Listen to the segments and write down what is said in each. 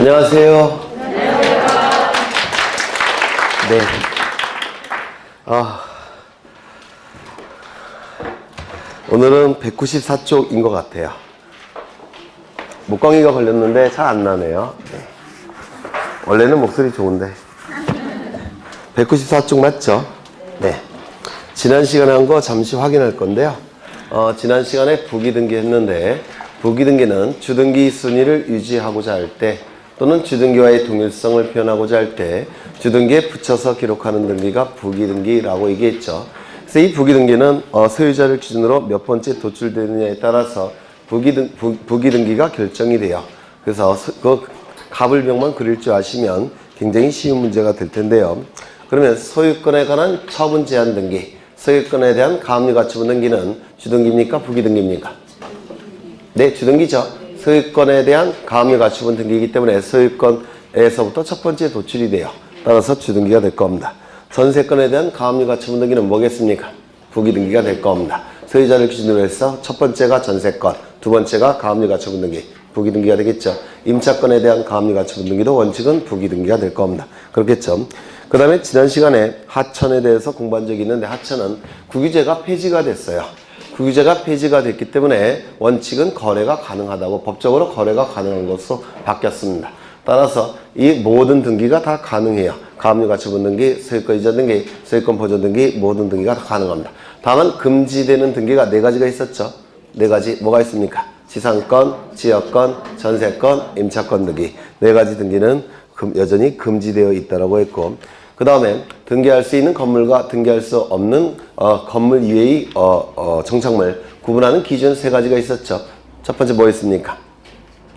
안녕하세요. 네. 오늘은 194쪽인 것 같아요. 목광이가 걸렸는데 잘 안 나네요. 네. 원래는 목소리 좋은데. 194쪽 맞죠? 네. 지난 시간에 한 거 잠시 확인할 건데요. 지난 시간에 부기등기 했는데, 부기등기는 주등기 순위를 유지하고자 할 때, 또는 주등기와의 동일성을 표현하고자 할 때 주등기에 붙여서 기록하는 등기가 부기등기라고 얘기했죠. 그래서 이 부기등기는 소유자를 기준으로 몇 번째 도출되느냐에 따라서 부기등기가 결정이 돼요. 그래서 그 가불병만 그릴 줄 아시면 굉장히 쉬운 문제가 될 텐데요. 그러면 소유권에 관한 처분 제한 등기, 소유권에 대한 가압류 가처분 등기는 주등기입니까? 부기등기입니까? 네, 주등기죠. 소유권에 대한 가압류 가처분 등기이기 때문에 소유권에서부터 첫 번째 도출이 돼요. 따라서 주등기가 될 겁니다. 전세권에 대한 가압류 가처분 등기는 뭐겠습니까? 부기등기가 될 겁니다. 소유자를 기준으로 해서 첫 번째가 전세권, 두 번째가 가압류 가처분 등기, 부기등기가 되겠죠. 임차권에 대한 가압류 가처분 등기도 원칙은 부기등기가 될 겁니다. 그렇겠죠. 그 다음에 지난 시간에 하천에 대해서 공부한 적이 있는데, 하천은 구규제가 폐지가 됐어요. 구규제가 폐지가 됐기 때문에 원칙은 거래가 가능하다고, 법적으로 거래가 가능한 것으로 바뀌었습니다. 따라서 이 모든 등기가 다 가능해요. 가압류 가처분 등기, 소유권 이전 등기, 소유권 보존 등기, 모든 등기가 다 가능합니다. 다만 금지되는 등기가 4가지가 있었죠. 4가지 뭐가 있습니까? 지상권, 지역권, 전세권, 임차권 등기. 4가지 등기는 여전히 금지되어 있다고 했고, 그 다음에 등기할 수 있는 건물과 등기할 수 없는 건물 이외의 정착물 구분하는 기준 3가지가 있었죠. 첫 번째 뭐였습니까?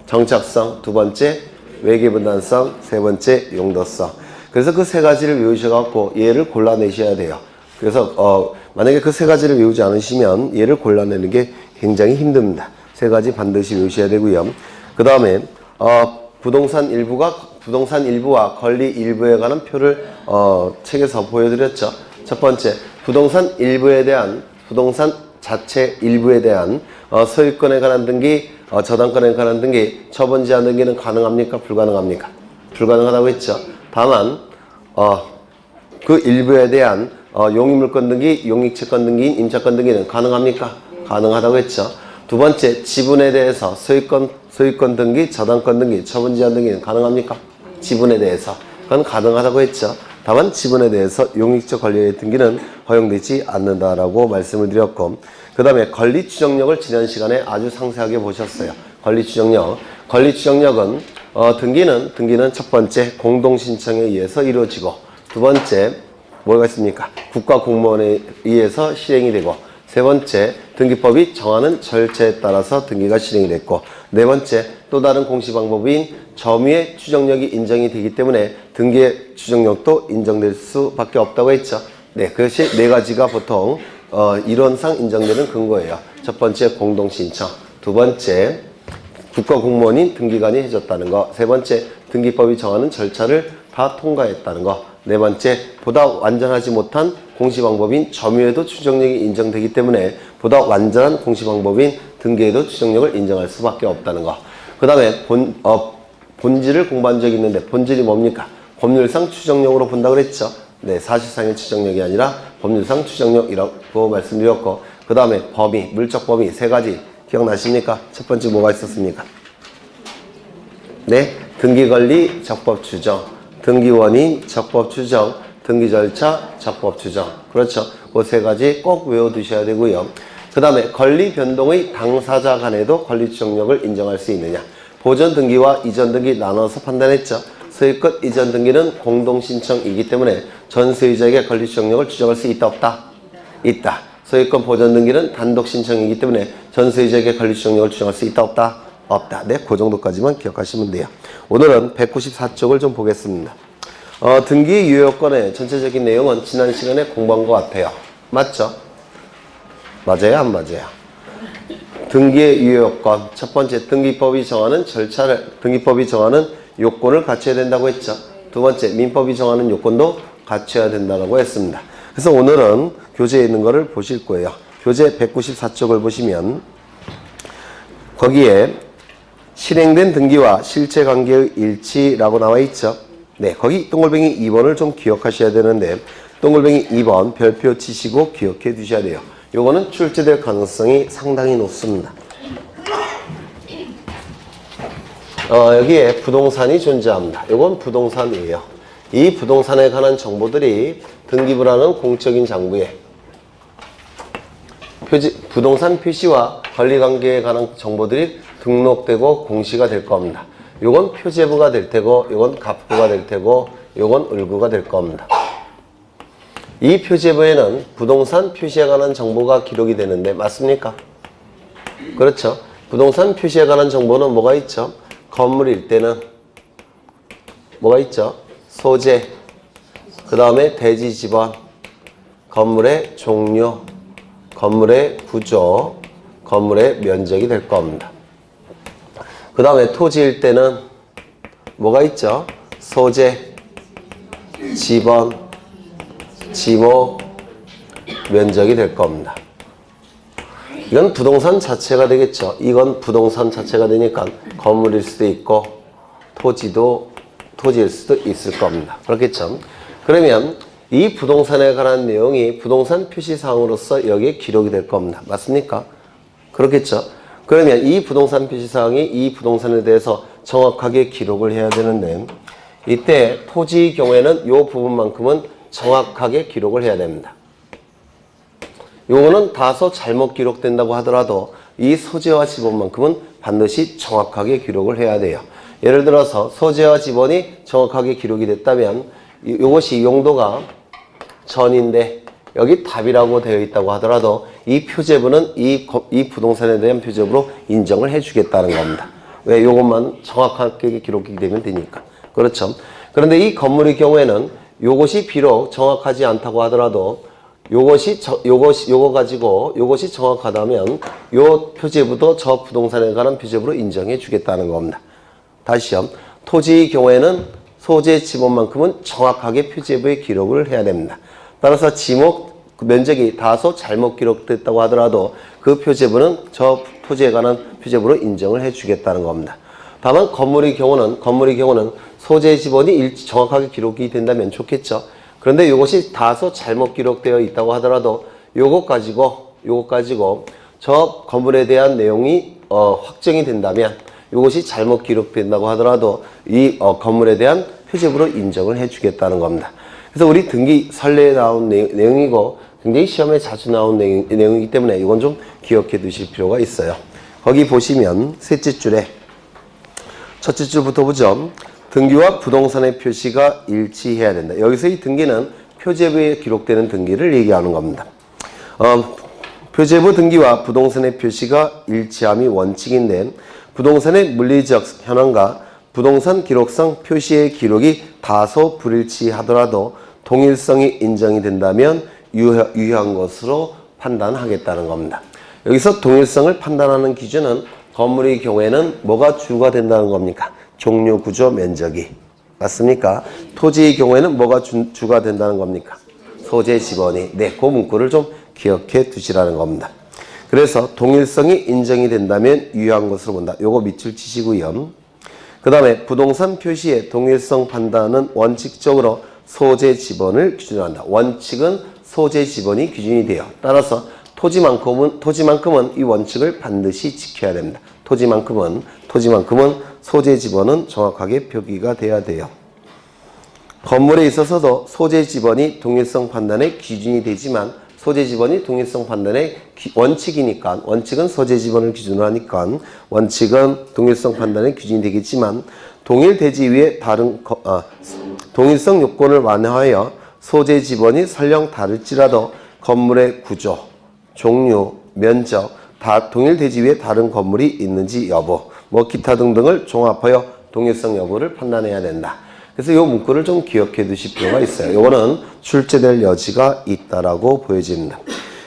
정착성, 두 번째 외계분단성, 세 번째 용도성. 그래서 그 3가지를 외우셔갖고 얘를 골라내셔야 돼요. 그래서 만약에 그 3가지를 외우지 않으시면 얘를 골라내는 게 굉장히 힘듭니다. 3가지 반드시 외우셔야 되고요. 그 다음에 부동산 일부와 권리 일부에 관한 표를 책에서 보여드렸죠. 첫 번째, 부동산 일부에 대한, 부동산 자체 일부에 대한 소유권에 관한 등기, 저당권에 관한 등기, 처분 제한 등기는 가능합니까? 불가능합니까? 불가능하다고 했죠. 다만 그 일부에 대한 용익물권 등기, 용익채권 등기인 임차권 등기는 가능합니까? 가능하다고 했죠. 두 번째, 지분에 대해서 소유권 등기, 저당권 등기, 처분 제한 등기는 가능합니까? 지분에 대해서. 그건 가능하다고 했죠. 다만 지분에 대해서 용익적 권리의 등기는 허용되지 않는다라고 말씀을 드렸고, 그 다음에 권리 추정력을 지난 시간에 아주 상세하게 보셨어요. 권리 추정력. 권리 추정력은 등기는 첫 번째 공동 신청에 의해서 이루어지고, 두 번째 뭐가 있습니까? 국가 공무원에 의해서 실행이 되고, 세 번째, 등기법이 정하는 절차에 따라서 등기가 실행이 됐고, 네 번째, 또 다른 공시 방법인 점유의 추정력이 인정이 되기 때문에 등기의 추정력도 인정될 수밖에 없다고 했죠. 네, 그것이 4가지가 보통 이론상 인정되는 근거예요. 첫 번째, 공동신청. 두 번째, 국가공무원인 등기관이 해줬다는 거. 세 번째, 등기법이 정하는 절차를 다 통과했다는 거. 네 번째, 보다 완전하지 못한 공시방법인 점유에도 추정력이 인정되기 때문에 보다 완전한 공시방법인 등기에도 추정력을 인정할 수밖에 없다는 거. 그 다음에 본질을 공부한 적이 있는데, 본질이 뭡니까? 법률상 추정력으로 본다고 그랬죠. 네, 사실상의 추정력이 아니라 법률상 추정력이라고 말씀드렸고, 그 다음에 범위, 물적 범위 3가지 기억나십니까? 첫 번째 뭐가 있었습니까? 네, 등기권리, 적법 추정, 등기원인, 적법 추정, 등기 절차, 적법 추정. 그렇죠. 그 3가지 꼭 외워두셔야 되고요. 그 다음에 권리 변동의 당사자 간에도 권리 추정력을 인정할 수 있느냐. 보전 등기와 이전 등기 나눠서 판단했죠. 소유권 이전 등기는 공동신청이기 때문에 전 소유자에게 권리 추정력을 추정할 수 있다, 없다? 있다. 소유권 보전 등기는 단독 신청이기 때문에 전 소유자에게 권리 추정력을 추정할 수 있다, 없다? 없다. 네, 그 정도까지만 기억하시면 돼요. 오늘은 194쪽을 좀 보겠습니다. 등기 유효권의 전체적인 내용은 지난 시간에 공부한 것 같아요. 맞죠? 맞아요? 안 맞아요? 등기의 유효권. 첫 번째, 등기법이 정하는 등기법이 정하는 요건을 갖춰야 된다고 했죠. 두 번째, 민법이 정하는 요건도 갖춰야 된다고 했습니다. 그래서 오늘은 교재에 있는 거를 보실 거예요. 교재 194쪽을 보시면 거기에 실행된 등기와 실제 관계의 일치라고 나와 있죠. 네, 거기 동글뱅이 2번을 좀 기억하셔야 되는데 동글뱅이 2번 별표 치시고 기억해 두셔야 돼요. 요거는 출제될 가능성이 상당히 높습니다. 여기에 부동산이 존재합니다. 요건 부동산이에요. 이 부동산에 관한 정보들이 등기부라는 공적인 장부에 부동산 표시와 권리관계에 관한 정보들이 등록되고 공시가 될 겁니다. 요건 표제부가 될 테고 요건 갑부가 될 테고 요건 을구가 될 겁니다. 이 표제부에는 부동산 표시에 관한 정보가 기록이 되는데 맞습니까? 그렇죠. 부동산 표시에 관한 정보는 뭐가 있죠? 건물일 때는 뭐가 있죠? 소재, 그 다음에 대지 지번, 건물의 종류, 건물의 구조, 건물의 면적이 될 겁니다. 그 다음에 토지일 때는 뭐가 있죠? 소재, 지번, 지목, 면적이 될 겁니다. 이건 부동산 자체가 되겠죠. 이건 부동산 자체가 되니까 건물일 수도 있고 토지일 수도 있을 겁니다. 그렇겠죠. 그러면 이 부동산에 관한 내용이 부동산 표시사항으로서 여기에 기록이 될 겁니다. 맞습니까? 그렇겠죠. 그러면 이 부동산 표시사항이 이 부동산에 대해서 정확하게 기록을 해야 되는데 이때 토지의 경우에는 이 부분만큼은 정확하게 기록을 해야 됩니다. 요거는 다소 잘못 기록된다고 하더라도 이 소재와 지번만큼은 반드시 정확하게 기록을 해야 돼요. 예를 들어서 소재와 지번이 정확하게 기록이 됐다면 요것이 용도가 전인데 여기 답이라고 되어 있다고 하더라도 이 표제부는 이 부동산에 대한 표제부로 인정을 해주겠다는 겁니다. 왜? 요것만 정확하게 기록이 되면 되니까. 그렇죠. 그런데 이 건물의 경우에는 요것이 비록 정확하지 않다고 하더라도 요것이 정확하다면 요 표제부도 저 부동산에 관한 표제부로 인정해 주겠다는 겁니다. 다시요. 토지의 경우에는 소재 지번만큼은 정확하게 표제부에 기록을 해야 됩니다. 따라서 지목 면적이 다소 잘못 기록됐다고 하더라도 그 표제부는 저 토지에 관한 표제부로 인정을 해 주겠다는 겁니다. 다만 건물의 경우는 소재 지번이 정확하게 기록이 된다면 좋겠죠. 그런데 이것이 다소 잘못 기록되어 있다고 하더라도 요것 가지고 저 건물에 대한 내용이 확정이 된다면 이것이 잘못 기록된다고 하더라도 이 건물에 대한 표제부로 인정을 해주겠다는 겁니다. 그래서 우리 등기 선례에 나온 내용이고 굉장히 시험에 자주 나온 내용이기 때문에 이건 좀 기억해 두실 필요가 있어요. 거기 보시면 셋째 줄에 첫째 줄부터 보죠. 등기와 부동산의 표시가 일치해야 된다. 여기서 이 등기는 표제부에 기록되는 등기를 얘기하는 겁니다. 표제부 등기와 부동산의 표시가 일치함이 원칙인데 부동산의 물리적 현황과 부동산 기록상 표시의 기록이 다소 불일치하더라도 동일성이 인정이 된다면 유효한 것으로 판단하겠다는 겁니다. 여기서 동일성을 판단하는 기준은 건물의 경우에는 뭐가 주가 된다는 겁니까? 종류, 구조, 면적이. 맞습니까? 토지의 경우에는 뭐가 주가 된다는 겁니까? 소재, 지번이. 네, 그 문구를 좀 기억해 두시라는 겁니다. 그래서 동일성이 인정이 된다면 유효한 것으로 본다. 요거 밑줄 치시고요. 그 다음에 부동산 표시의 동일성 판단은 원칙적으로 소재, 지번을 기준으로 한다. 원칙은 소재, 지번이 기준이 돼요. 따라서 토지만큼은 이 원칙을 반드시 지켜야 됩니다. 토지만큼은 소재, 지번은 정확하게 표기가 돼야 돼요. 건물에 있어서도 소재, 지번이 동일성 판단의 기준이 되지만 소재, 지번이 동일성 판단의 원칙이니까 원칙은 소재, 지번을 기준으로 하니까 원칙은 동일성 판단의 기준이 되겠지만 동일 대지 위에 동일성 요건을 완화하여 소재, 지번이 설령 다를지라도 건물의 구조, 종류, 면적, 동일 대지 위에 다른 건물이 있는지 여부, 기타 등등을 종합하여 동일성 여부를 판단해야 된다. 그래서 이 문구를 좀 기억해 두실 필요가 있어요. 이거는 출제될 여지가 있다라고 보여집니다.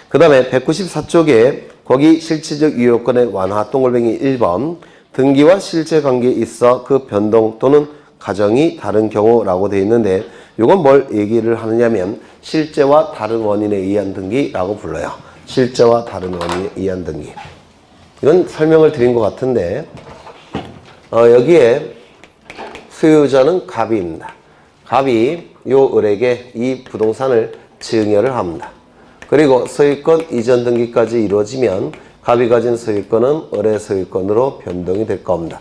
그 다음에 194쪽에 거기 실체적 유효권의 완화 동글뱅이 1번 등기와 실제 관계에 있어 그 변동 또는 가정이 다른 경우라고 되어 있는데 이건 뭘 얘기를 하느냐면 실제와 다른 원인에 의한 등기라고 불러요. 실제와 다른 원인에 의한 등기. 이건 설명을 드린 것 같은데 여기에 소유자는 갑입니다. 갑이 요 을에게 이 부동산을 증여를 합니다. 그리고 소유권 이전 등기까지 이루어지면 갑이 가진 소유권은 을의 소유권으로 변동이 될 겁니다.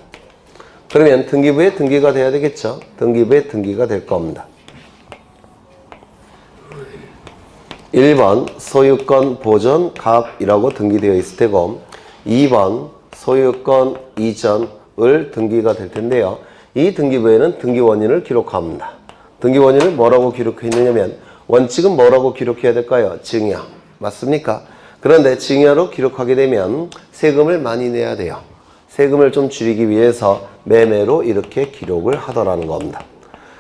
그러면 등기부에 등기가 돼야 되겠죠. 등기부에 등기가 될 겁니다. 1번 소유권 보존 갑이라고 등기되어 있을 테고 2번 소유권 이전 을 등기가 될 텐데요. 이 등기부에는 등기 원인을 기록합니다. 등기 원인을 뭐라고 기록했느냐면 원칙은 뭐라고 기록해야 될까요? 증여. 맞습니까? 그런데 증여로 기록하게 되면 세금을 많이 내야 돼요. 세금을 좀 줄이기 위해서 매매로 이렇게 기록을 하더라는 겁니다.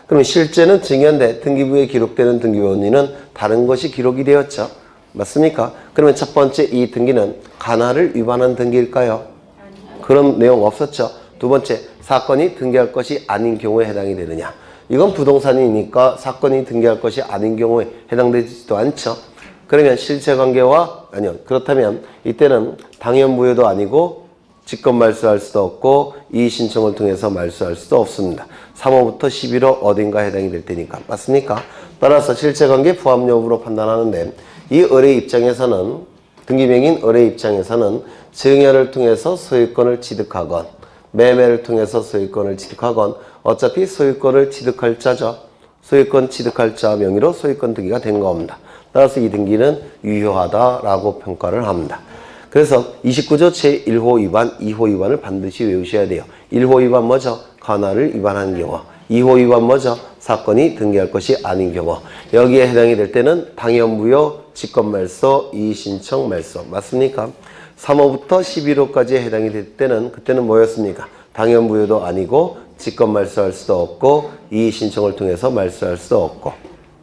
그럼 실제는 증여인데 등기부에 기록되는 등기 원인은 다른 것이 기록이 되었죠. 맞습니까? 그러면 첫 번째 이 등기는 간화를 위반한 등기일까요? 그런 내용 없었죠. 두 번째, 사건이 등기할 것이 아닌 경우에 해당이 되느냐. 이건 부동산이니까 사건이 등기할 것이 아닌 경우에 해당되지도 않죠. 그러면 실체관계와, 아니요. 그렇다면 이때는 당연무효도 아니고 직권 말소할 수도 없고 이의신청을 통해서 말소할 수도 없습니다. 3호부터 11호 어딘가에 해당이 될 테니까. 맞습니까? 따라서 실체관계 부합 여부로 판단하는데 이 을의 입장에서는, 등기명인 을의 입장에서는 증여를 통해서 소유권을 취득하건 매매를 통해서 소유권을 취득하건 어차피 소유권을 취득할 자죠. 소유권 취득할 자 명의로 소유권 등기가 된 겁니다. 따라서 이 등기는 유효하다라고 평가를 합니다. 그래서 29조 제1호 위반, 2호 위반을 반드시 외우셔야 돼요. 1호 위반 뭐죠? 간화를 위반하는 경우. 2호 위반 뭐죠? 사건이 등기할 것이 아닌 경우. 여기에 해당이 될 때는 당연무효, 직권말소, 이의신청, 말소. 맞습니까? 3호부터 11호까지 해당이 될 때는 그때는 뭐였습니까? 당연무효도 아니고 직권말소할 수도 없고 이의신청을 통해서 말소할 수도 없고.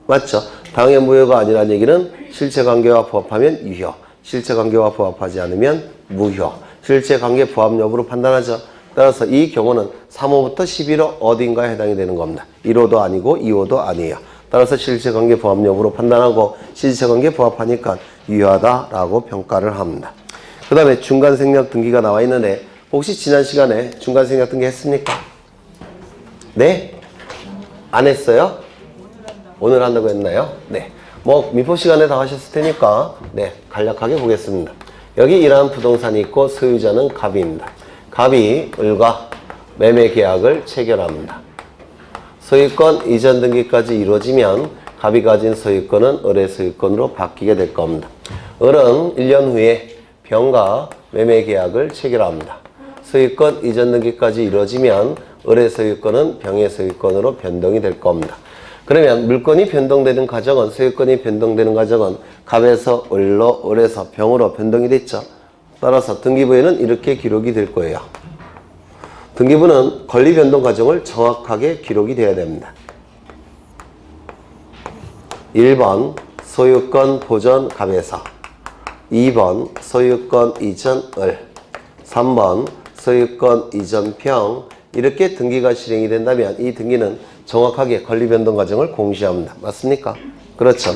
맞죠? 당연무효가 아니라는 얘기는 실체관계와 부합하면 유효, 실체관계와 부합하지 않으면 무효. 실체관계 부합 여부로 판단하죠. 따라서 이 경우는 3호부터 11호 어딘가에 해당이 되는 겁니다. 1호도 아니고 2호도 아니에요. 따라서 실체관계 부합 여부로 판단하고 실체관계 부합하니까 유효하다라고 평가를 합니다. 그 다음에 중간생략 등기가 나와 있는데 혹시 지난 시간에 중간생략 등기 했습니까? 네? 안 했어요? 오늘 한다고 했나요? 네. 뭐 민법 시간에 다 하셨을 테니까 네, 간략하게 보겠습니다. 여기 이러한 부동산이 있고 소유자는 갑입니다. 갑이 을과 매매 계약을 체결합니다. 소유권 이전 등기까지 이루어지면 갑이 가진 소유권은 을의 소유권으로 바뀌게 될 겁니다. 을은 1년 후에 병과 매매 계약을 체결합니다. 소유권 이전 등기까지 이루어지면 을의 소유권은 병의 소유권으로 변동이 될 겁니다. 그러면 물건이 변동되는 과정은, 소유권이 변동되는 과정은 갑에서 을로, 을에서 병으로 변동이 됐죠. 따라서 등기부에는 이렇게 기록이 될 거예요. 등기부는 권리 변동 과정을 정확하게 기록이 돼야 됩니다. 1번 소유권 보존 갑에서, 2번 소유권 이전 을, 3번 소유권 이전 병. 이렇게 등기가 실행이 된다면 이 등기는 정확하게 권리 변동 과정을 공시합니다. 맞습니까? 그렇죠.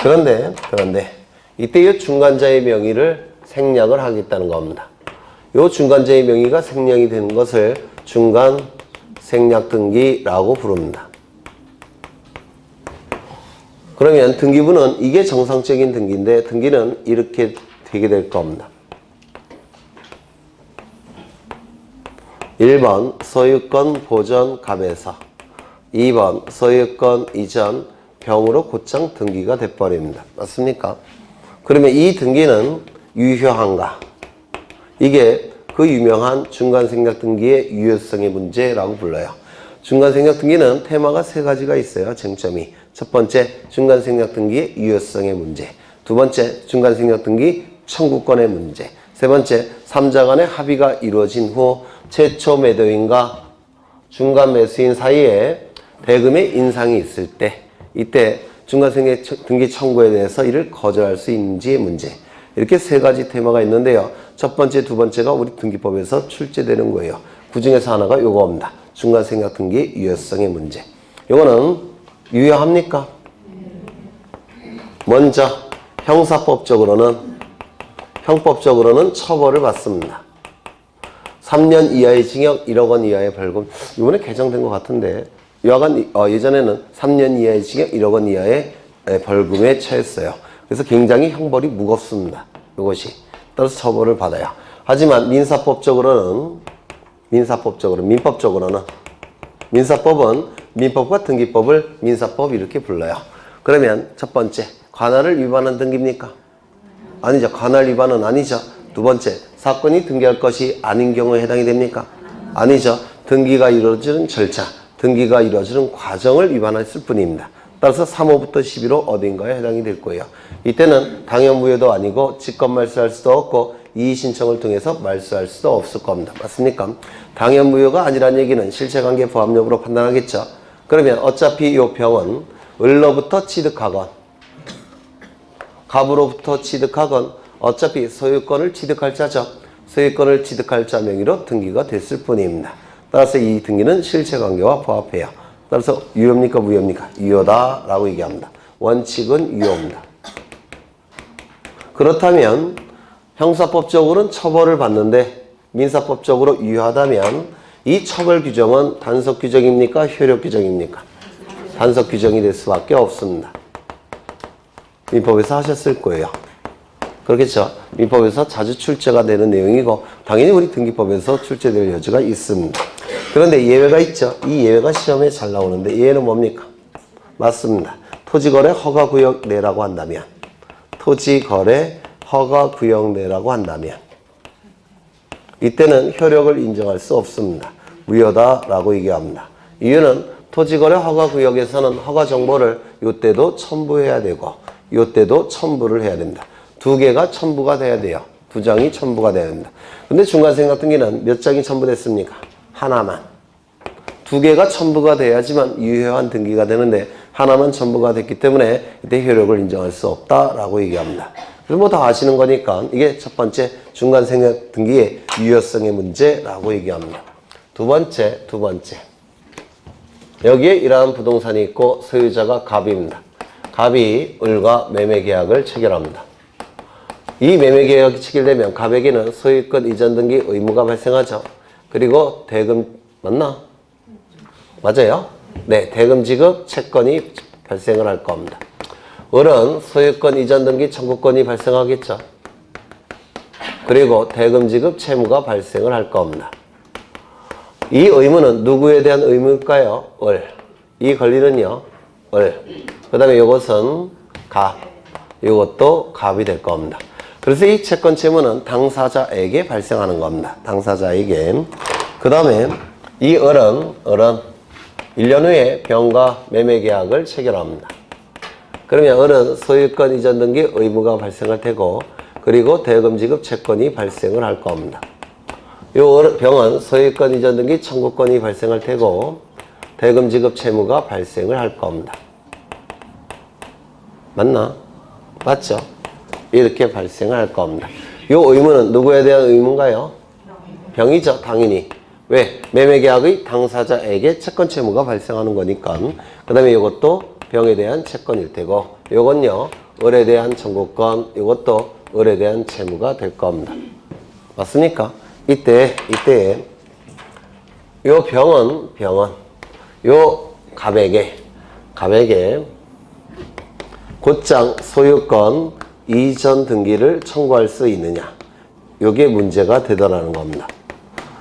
그런데 이때 이 중간자의 명의를 생략을 하겠다는 겁니다. 이 중간자의 명의가 생략이 되는 것을 중간 생략 등기라고 부릅니다. 그러면 등기부는 이게 정상적인 등기인데 등기는 이렇게 되게 될 겁니다. 1번 소유권 보존 갑에서, 2번 소유권 이전 병으로 곧장 등기가 돼버립니다. 맞습니까? 그러면 이 등기는 유효한가? 이게 그 유명한 중간생략 등기의 유효성의 문제라고 불러요. 중간생략 등기는 테마가 세 가지가 있어요. 쟁점이. 첫 번째, 중간생략 등기의 유효성의 문제. 두 번째, 중간생략 등기 청구권의 문제. 세 번째, 3자 간의 합의가 이루어진 후 최초 매도인과 중간 매수인 사이에 대금의 인상이 있을 때, 이때 중간생략 등기 청구에 대해서 이를 거절할 수 있는지의 문제. 이렇게 세 가지 테마가 있는데요. 첫 번째, 두 번째가 우리 등기법에서 출제되는 거예요. 그 중에서 하나가 요거입니다. 중간생략 등기 유효성의 문제. 요거는 유효합니까? 먼저 형법적으로는 처벌을 받습니다. 3년 이하의 징역 1억 원 이하의 벌금. 이번에 개정된 것 같은데 여하간 예전에는 3년 이하의 징역 1억 원 이하의 벌금에 처했어요. 그래서 굉장히 형벌이 무겁습니다. 이것이 따라서 처벌을 받아요. 하지만 민법적으로는 민사법은 민법과 등기법을 민사법 이렇게 불러요. 그러면 첫 번째, 관할을 위반한 등기입니까? 아니죠. 관할 위반은 아니죠. 두 번째, 사건이 등기할 것이 아닌 경우에 해당이 됩니까? 아니죠. 등기가 이루어지는 절차, 등기가 이루어지는 과정을 위반했을 뿐입니다. 따라서 3호부터 11호 어딘가에 해당이 될 거예요. 이때는 당연무효도 아니고 직권말소할 수도 없고 이의신청을 통해서 말소할 수도 없을 겁니다. 맞습니까? 당연무효가 아니란 얘기는 실체관계 부합 여부로 판단하겠죠. 그러면 어차피 이 병은 을로부터 취득하건 갑으로부터 취득하건 어차피 소유권을 취득할 자죠. 소유권을 취득할 자 명의로 등기가 됐을 뿐입니다. 따라서 이 등기는 실체관계와 부합해요. 따라서 유효입니까 무효입니까? 유효다라고 얘기합니다. 원칙은 유효입니다. 그렇다면 형사법적으로는 처벌을 받는데 민사법적으로 유효하다면 이 처벌 규정은 단속 규정입니까? 효력 규정입니까? 단속 규정이 될 수밖에 없습니다. 민법에서 하셨을 거예요. 그렇겠죠? 민법에서 자주 출제가 되는 내용이고 당연히 우리 등기법에서 출제될 여지가 있습니다. 그런데 예외가 있죠. 이 예외가 시험에 잘 나오는데 예외는 뭡니까? 맞습니다. 토지거래 허가구역 내라고 한다면 토지거래 허가구역 내라고 한다면 이때는 효력을 인정할 수 없습니다. 무효다라고 얘기합니다. 이유는 토지거래 허가구역에서는 허가정보를 이때도 첨부해야 되고 이때도 첨부를 해야 됩니다. 두 개가 첨부가 돼야 돼요. 두 장이 첨부가 돼야 됩니다. 근데 중간생 같은 경우는 몇 장이 첨부됐습니까? 하나만. 두 개가 첨부가 돼야지만 유효한 등기가 되는데 하나만 첨부가 됐기 때문에 이때 효력을 인정할 수 없다라고 얘기합니다. 그래서 뭐 다 아시는 거니까 이게 첫 번째 중간생각 등기의 유효성의 문제라고 얘기합니다. 두 번째. 여기에 이러한 부동산이 있고 소유자가 갑입니다. 갑이 을과 매매계약을 체결합니다. 이 매매계약이 체결되면 갑에게는 소유권 이전 등기 의무가 발생하죠. 그리고 대금 맞나? 맞아요? 네, 대금 지급 채권이 발생을 할 겁니다. 을은 소유권 이전 등기 청구권이 발생하겠죠. 그리고 대금 지급 채무가 발생을 할 겁니다. 이 의무는 누구에 대한 의무일까요? 을. 이 권리는요? 을. 그 다음에 이것은 갑. 이것도 갑이 될 겁니다. 그래서 이 채권 채무는 당사자에게 발생하는 겁니다. 당사자에게. 그 다음에 이 을은 1년 후에 병과 매매 계약을 체결합니다. 그러면 을은 소유권 이전 등기 의무가 발생할 테고 그리고 대금 지급 채권이 발생을 할 겁니다. 이 병은 소유권 이전 등기 청구권이 발생할 테고 대금 지급 채무가 발생을 할 겁니다. 맞나? 맞죠? 이렇게 발생을 할 겁니다. 이 의무는 누구에 대한 의무인가요? 병이죠, 당연히. 왜? 매매계약의 당사자에게 채권 채무가 발생하는 거니까. 그 다음에 이것도 병에 대한 채권일 테고 이건요, 을에 대한 청구권, 이것도 을에 대한 채무가 될 겁니다. 맞습니까? 이때 이 병은 요 갑에게 곧장 소유권 이전 등기를 청구할 수 있느냐, 이게 문제가 되더라는 겁니다.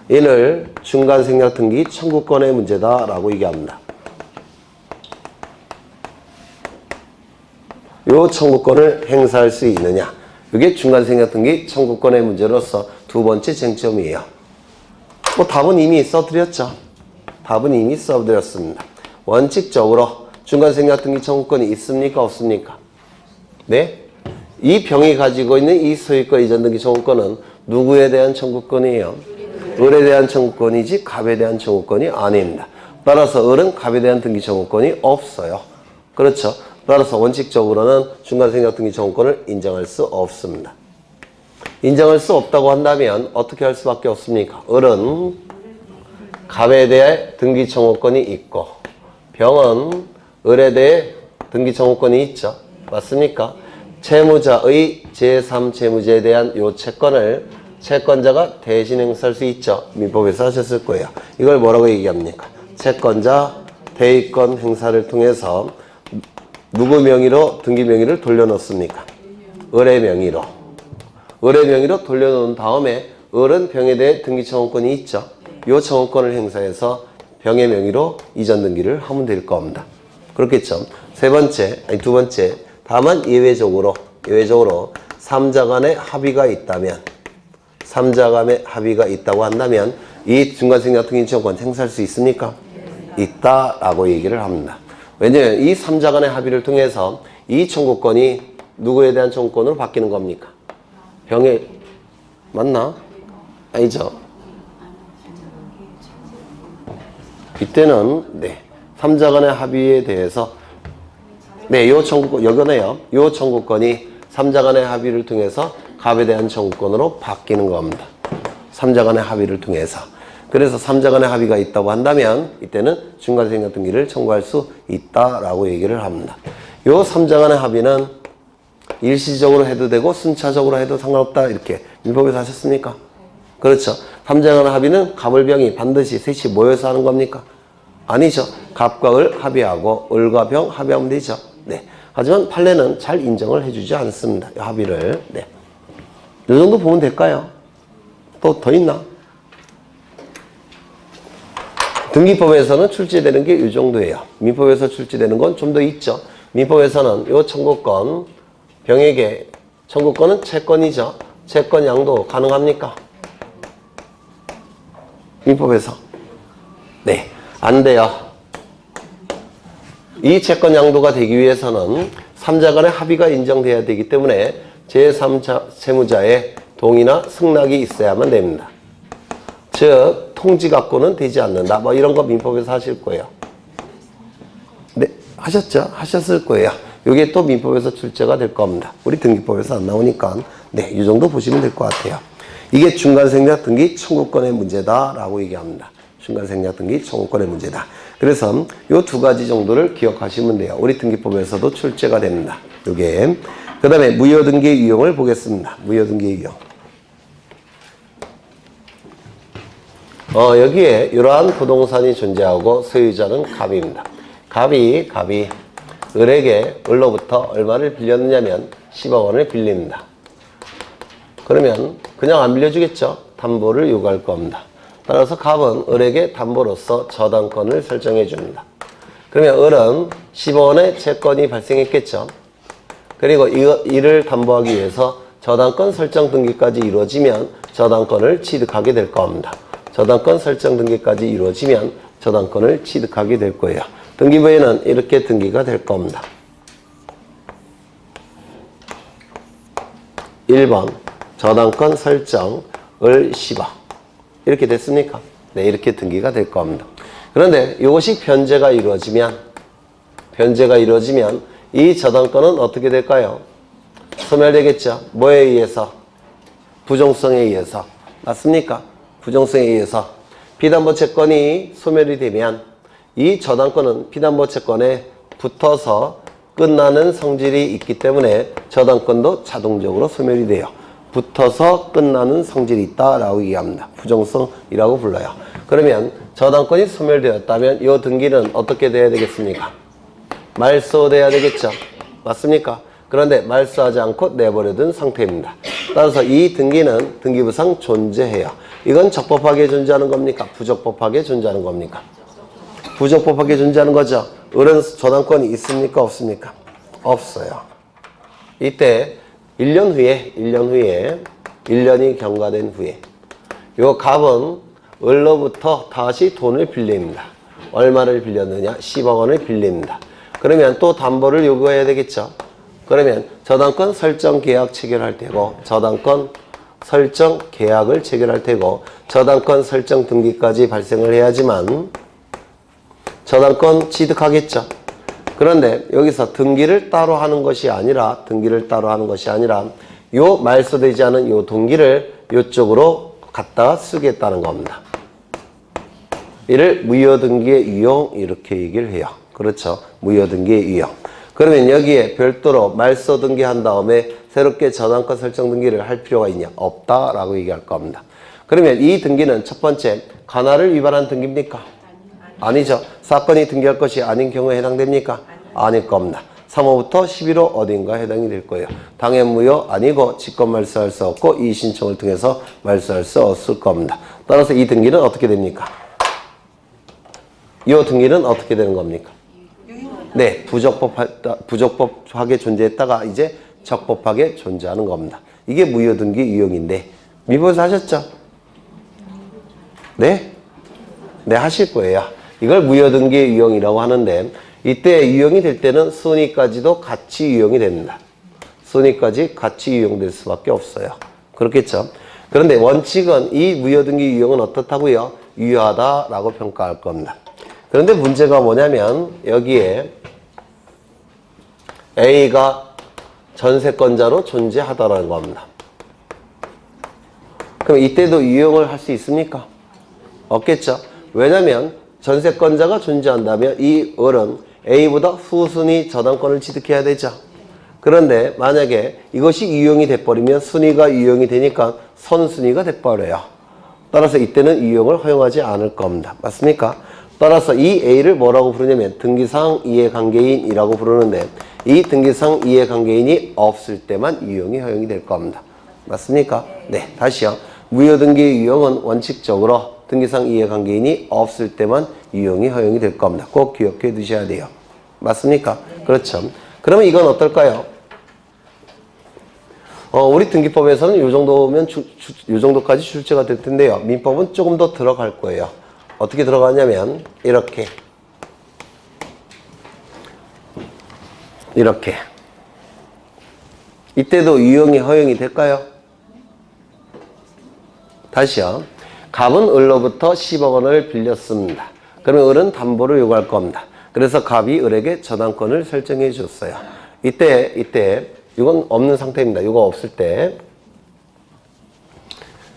이를 중간생략 등기 청구권의 문제다라고 얘기합니다. 이 청구권을 행사할 수 있느냐, 이게 중간생략 등기 청구권의 문제로서 두 번째 쟁점이에요. 뭐 답은 이미 써드렸죠. 답은 이미 써드렸습니다. 원칙적으로 중간생략 등기 청구권이 있습니까 없습니까? 네? 이 병이 가지고 있는 이 소유권 이전 등기 청구권은 누구에 대한 청구권이에요? 을에 대한 청구권이지 갑에 대한 청구권이 아닙니다. 따라서 을은 갑에 대한 등기 청구권이 없어요. 그렇죠? 따라서 원칙적으로는 중간생략 등기 청구권을 인정할 수 없습니다. 인정할 수 없다고 한다면 어떻게 할 수밖에 없습니까? 을은 갑에 대해 등기 청구권이 있고 병은 을에 대해 등기 청구권이 있죠. 맞습니까? 채무자의 제3채무자에 대한 요 채권을 채권자가 대신 행사할 수 있죠. 민법에서 하셨을 거예요. 이걸 뭐라고 얘기합니까? 채권자 대의권 행사를 통해서 누구 명의로 등기 명의를 돌려놓습니까? 을의 명의로. 을의 명의로 돌려놓은 다음에 을은 병에 대해 등기 청구권이 있죠. 이 청구권을 행사해서 병의 명의로 이전 등기를 하면 될 겁니다. 그렇겠죠. 두 번째, 다만 예외적으로 삼자 간의 합의가 있다면, 삼자 간의 합의가 있다고 한다면 이 중간생략 등기 청구권 행사할 수 있습니까? 있다라고 얘기를 합니다. 왜냐하면 이 삼자 간의 합의를 통해서 이 청구권이 누구에 대한 청구권으로 바뀌는 겁니까? 병에 맞나? 아니죠. 이때는 삼자 간의 합의에 대해서 요 청구권 여기네요. 요 청구권이 삼자 간의 합의를 통해서 갑에 대한 청구권으로 바뀌는 겁니다. 삼자 간의 합의를 통해서. 그래서 삼자 간의 합의가 있다고 한다면 이때는 중간생략 등기를 청구할 수 있다라고 얘기를 합니다. 요 삼자 간의 합의는 일시적으로 해도 되고 순차적으로 해도 상관없다 이렇게 민법에서 하셨습니까? 그렇죠. 삼자 간의 합의는 갑을 병이 반드시 셋이 모여서 하는 겁니까? 아니죠. 갑과 을 합의하고 을과 병 합의하면 되죠. 네. 하지만 판례는 잘 인정을 해주지 않습니다. 이 합의를. 네. 이 정도 보면 될까요? 또 더 있나? 등기법에서는 출제되는 게 이 정도예요. 민법에서 출제되는 건 좀 더 있죠. 민법에서는 이 청구권, 병에게 청구권은 채권이죠. 채권 양도 가능합니까? 민법에서. 네. 안 돼요. 이 채권 양도가 되기 위해서는 삼자 간의 합의가 인정돼야 되기 때문에 제3자 채무자의 동의나 승낙이 있어야만 됩니다. 즉 통지 갖고는 되지 않는다. 뭐 이런 거 민법에서 하실 거예요. 네, 하셨죠? 하셨을 거예요. 이게 또 민법에서 출제가 될 겁니다. 우리 등기법에서 안 나오니까 이 정도 보시면 될 것 같아요. 이게 중간생략 등기 청구권의 문제다라고 얘기합니다. 중간생략 등기 청구권의 문제다. 그래서 이 두 가지 정도를 기억하시면 돼요. 우리 등기법에서도 출제가 됩니다. 요게. 그 다음에 무효등기 유형을 보겠습니다. 무효등기 유형. 여기에 이러한 부동산이 존재하고 소유자는 갑입니다. 갑이 을에게 을로부터 얼마를 빌렸느냐면 10억 원을 빌립니다. 그러면 그냥 안 빌려주겠죠. 담보를 요구할 겁니다. 따라서 갑은 을에게 담보로서 저당권을 설정해 줍니다. 그러면 을은 10억 원의 채권이 발생했겠죠. 그리고 이를 담보하기 위해서 저당권 설정 등기까지 이루어지면 저당권을 취득하게 될 겁니다. 저당권 설정 등기까지 이루어지면 저당권을 취득하게 될 거예요. 등기부에는 이렇게 등기가 될 겁니다. 1번 저당권 설정 을 10억 이렇게 됐습니까? 네, 이렇게 등기가 될 겁니다. 그런데 이것이 변제가 이루어지면 이 저당권은 어떻게 될까요? 소멸되겠죠. 뭐에 의해서? 부정성에 의해서. 맞습니까? 부정성에 의해서. 피담보 채권이 소멸이 되면 이 저당권은 피담보 채권에 붙어서 끝나는 성질이 있기 때문에 저당권도 자동적으로 소멸이 돼요. 붙어서 끝나는 성질이 있다라고 얘기합니다. 부정성이라고 불러요. 그러면 저당권이 소멸되었다면 이 등기는 어떻게 돼야 되겠습니까? 말소돼야 되겠죠. 맞습니까? 그런데 말소하지 않고 내버려둔 상태입니다. 따라서 이 등기는 등기부상 존재해요. 이건 적법하게 존재하는 겁니까? 부적법하게 존재하는 겁니까? 부적법하게 존재하는 거죠. 을은 저당권이 있습니까? 없습니까? 없어요. 이때 1년 후에 1년이 경과된 후에 요 갑은 을로부터 다시 돈을 빌립니다. 얼마를 빌렸느냐? 10억 원을 빌립니다. 그러면 또 담보를 요구해야 되겠죠. 그러면 저당권 설정 계약 체결할 테고 저당권 설정 계약을 체결할 테고 저당권 설정 등기까지 발생을 해야지만 저당권 취득하겠죠. 그런데 여기서 등기를 따로 하는 것이 아니라 요 말소되지 않은 요 등기를 요쪽으로 갖다가 쓰겠다는 겁니다. 이를 무효등기의 유형 이렇게 얘기를 해요. 그렇죠. 무효등기의 유형. 그러면 여기에 별도로 말소 등기한 다음에 새롭게 저당권 설정 등기를 할 필요가 있냐? 없다라고 얘기할 겁니다. 그러면 이 등기는 첫 번째, 관할을 위반한 등기입니까? 아니죠. 사건이 등기할 것이 아닌 경우에 해당됩니까? 아닐 겁니다. 3호부터 11호 어딘가 해당이 될 거예요. 당연무효 아니고 직권 말소할 수 없고 이의신청을 통해서 말소할 수 없을 겁니다. 따라서 이 등기는 어떻게 됩니까? 이 등기는 어떻게 되는 겁니까? 네, 부적법하게 존재했다가 이제 적법하게 존재하는 겁니다. 이게 무효등기 유형인데 미분에서 하셨죠? 네? 네, 하실 거예요. 이걸 무효등기 유형이라고 하는데 이때 유형이 될 때는 순위까지도 같이 유형이 됩니다. 순위까지 같이 유형될 수밖에 없어요. 그렇겠죠? 그런데 원칙은 이 무효등기 유형은 어떻다고요? 유효하다라고 평가할 겁니다. 그런데 문제가 뭐냐면 여기에 A가 전세권자로 존재하다라는 겁니다. 그럼 이때도 유형을 할 수 있습니까? 없겠죠? 왜냐면 전세권자가 존재한다면 이 을은 A보다 후순위 저당권을 취득해야 되죠. 그런데 만약에 이것이 유형이 돼버리면 순위가 유형이 되니까 선순위가 돼버려요. 따라서 이때는 유형을 허용하지 않을 겁니다. 맞습니까? 따라서 이 A를 뭐라고 부르냐면 등기상 이해관계인이라고 부르는데 이 등기상 이해관계인이 없을 때만 유형이 허용이 될 겁니다. 맞습니까? 네, 다시요. 무효등기 유형은 원칙적으로 등기상 이해관계인이 없을 때만 유형이 허용이 될 겁니다. 꼭 기억해 두셔야 돼요. 맞습니까? 그렇죠. 그러면 이건 어떨까요? 우리 등기법에서는 요 정도면 요 정도까지 출제가 될 텐데요. 민법은 조금 더 들어갈 거예요. 어떻게 들어가냐면 이렇게 이때도 유형이 허용이 될까요? 다시요. 갑은 을로부터 10억 원을 빌렸습니다. 그러면 을은 담보를 요구할 겁니다. 그래서 갑이 을에게 저당권을 설정해 줬어요. 이때 이건 없는 상태입니다. 이거 없을 때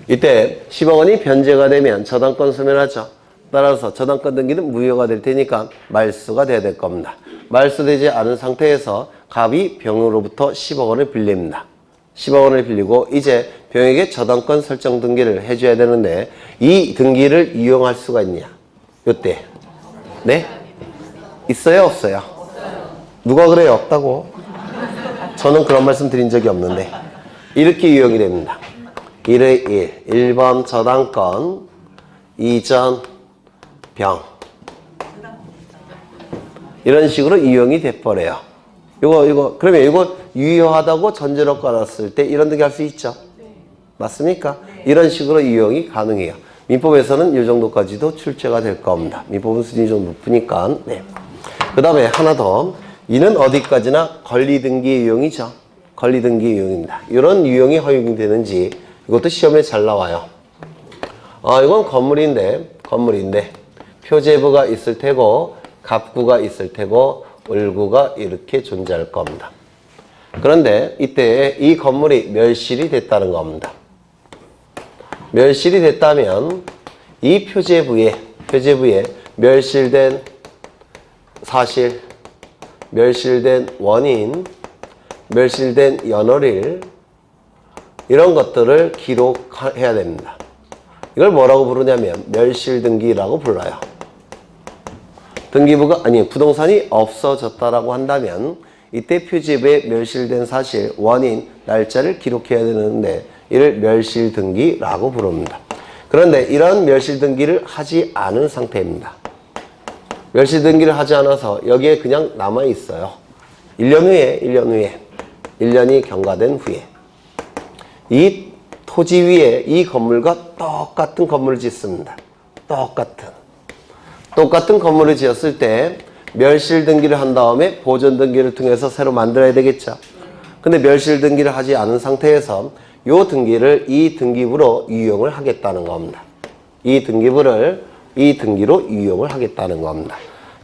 이때 10억 원이 변제가 되면 저당권 소멸하죠. 따라서 저당권 등기는 무효가 될 테니까 말소가 돼야 될 겁니다. 말소되지 않은 상태에서 갑이 병으로부터 10억 원을 빌립니다. 10억 원을 빌리고 이제 병에게 저당권 설정 등기를 해줘야 되는데 이 등기를 이용할 수가 있냐? 요때. 네? 있어요? 없어요? 누가 그래요? 없다고? 저는 그런 말씀 드린 적이 없는데 이렇게 유형이 됩니다. 1의 1. 1번 저당권 2전 병 이런 식으로 유형이 돼버려요. 그러면 이거 유효하다고 전제로 깔았을 때 이런 등기 할 수 있죠? 맞습니까? 이런 식으로 유형이 가능해요. 민법에서는 이 정도까지도 출제가 될 겁니다. 민법은 수준이 좀 높으니까. 네. 그 다음에 하나 더. 이는 어디까지나 권리등기 유형이죠. 권리등기 유형입니다. 이런 유형이 허용이 되는지 이것도 시험에 잘 나와요. 이건 건물인데 표제부가 있을 테고 갑구가 있을 테고 을구가 이렇게 존재할 겁니다. 그런데 이때 이 건물이 멸실이 됐다는 겁니다. 멸실이 됐다면 이 표제부에 멸실된 사실, 멸실된 원인, 멸실된 연월일 이런 것들을 기록해야 됩니다. 이걸 뭐라고 부르냐면 멸실등기라고 불러요. 부동산이 없어졌다라고 한다면 이때 표지부에 멸실된 사실, 원인, 날짜를 기록해야 되는데 이를 멸실등기라고 부릅니다. 그런데 이런 멸실등기를 하지 않은 상태입니다. 멸실등기를 하지 않아서 여기에 그냥 남아있어요. 1년이 경과된 후에 이 토지 위에 이 건물과 똑같은 건물을 짓습니다. 똑같은 건물을 지었을 때 멸실등기를 한 다음에 보존등기를 통해서 새로 만들어야 되겠죠. 근데 멸실등기를 하지 않은 상태에서 이 등기를 이 등기부로 유용을 하겠다는 겁니다. 이 등기로 유용을 하겠다는 겁니다.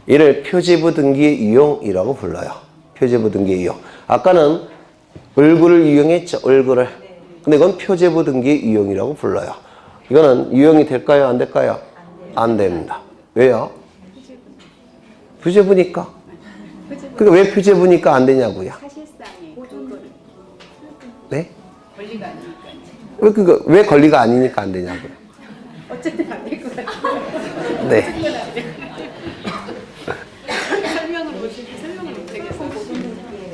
이를 표지부 등기 유용이라고 불러요. 표지부 등기 유용. 아까는 을구를 유용했죠. 을구를. 근데 이건 표제부 등기 유용이라고 불러요. 이거는 유용이 될까요? 안 될까요? 안 됩니다. 왜요? 표제부니까. 그러니까 왜 표제부니까 안 되냐고요? 사실상의 근거는 네? 권리가 아니니까. 왜 권리가 아니니까 안 되냐고요? 어쨌든 안 될 것 같아요. 네. 설명을 못하겠어.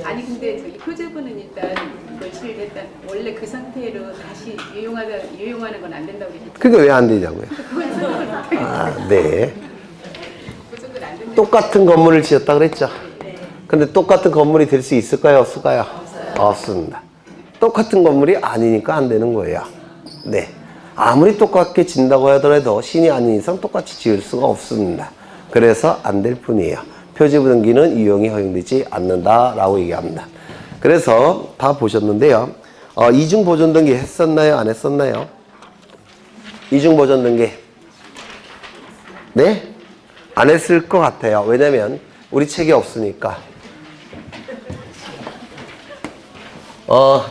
아니 근데 저기 표제부는 일단 며칠 일단 원래 그 상태로 다시 유용하는 건 안 된다고 그랬죠. 그게 왜 안 되냐고요? 그건 설명을 못하겠어요. 아, 네. 그 정도는 안 된다. 똑같은 건물을 지었다 그랬죠? 근데 똑같은 건물이 될 수 있을까요? 없을까요? 없습니다. 똑같은 건물이 아니니까 안 되는 거예요. 네. 아무리 똑같게 짓는다고 하더라도 신이 아닌 이상 똑같이 지을 수가 없습니다. 그래서 안 될 뿐이에요. 표제부 등기는 이용이 허용되지 않는다라고 얘기합니다. 그래서 다 보셨는데요. 이중 보존 등기 했었나요? 안 했었나요? 이중 보존 등기. 네? 안 했을 것 같아요. 왜냐면 우리 책이 없으니까.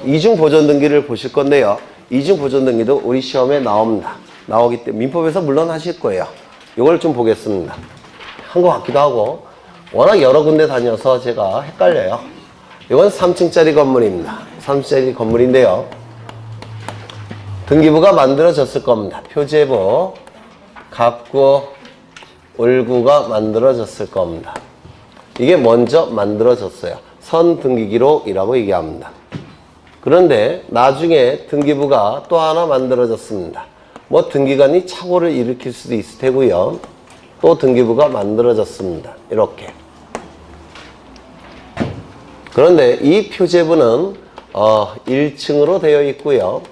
이중 보존 등기를 보실 건데요. 이중 보존 등기도 우리 시험에 나옵니다. 나오기 때문에 민법에서 물론 하실 거예요. 이걸 좀 보겠습니다. 한 것 같기도 하고 워낙 여러 군데 다녀서 제가 헷갈려요. 이건 3층짜리 건물입니다. 3층짜리 건물인데요. 등기부가 만들어졌을 겁니다. 표제부, 갑구, 을구가 만들어졌을 겁니다. 이게 먼저 만들어졌어요. 선등기기록이라고 얘기합니다. 그런데 나중에 등기부가 또 하나 만들어졌습니다. 뭐 등기관이 착오를 일으킬 수도 있을 테고요. 또 등기부가 만들어졌습니다. 이렇게. 그런데 이 표제부는 1층으로 되어 있고요.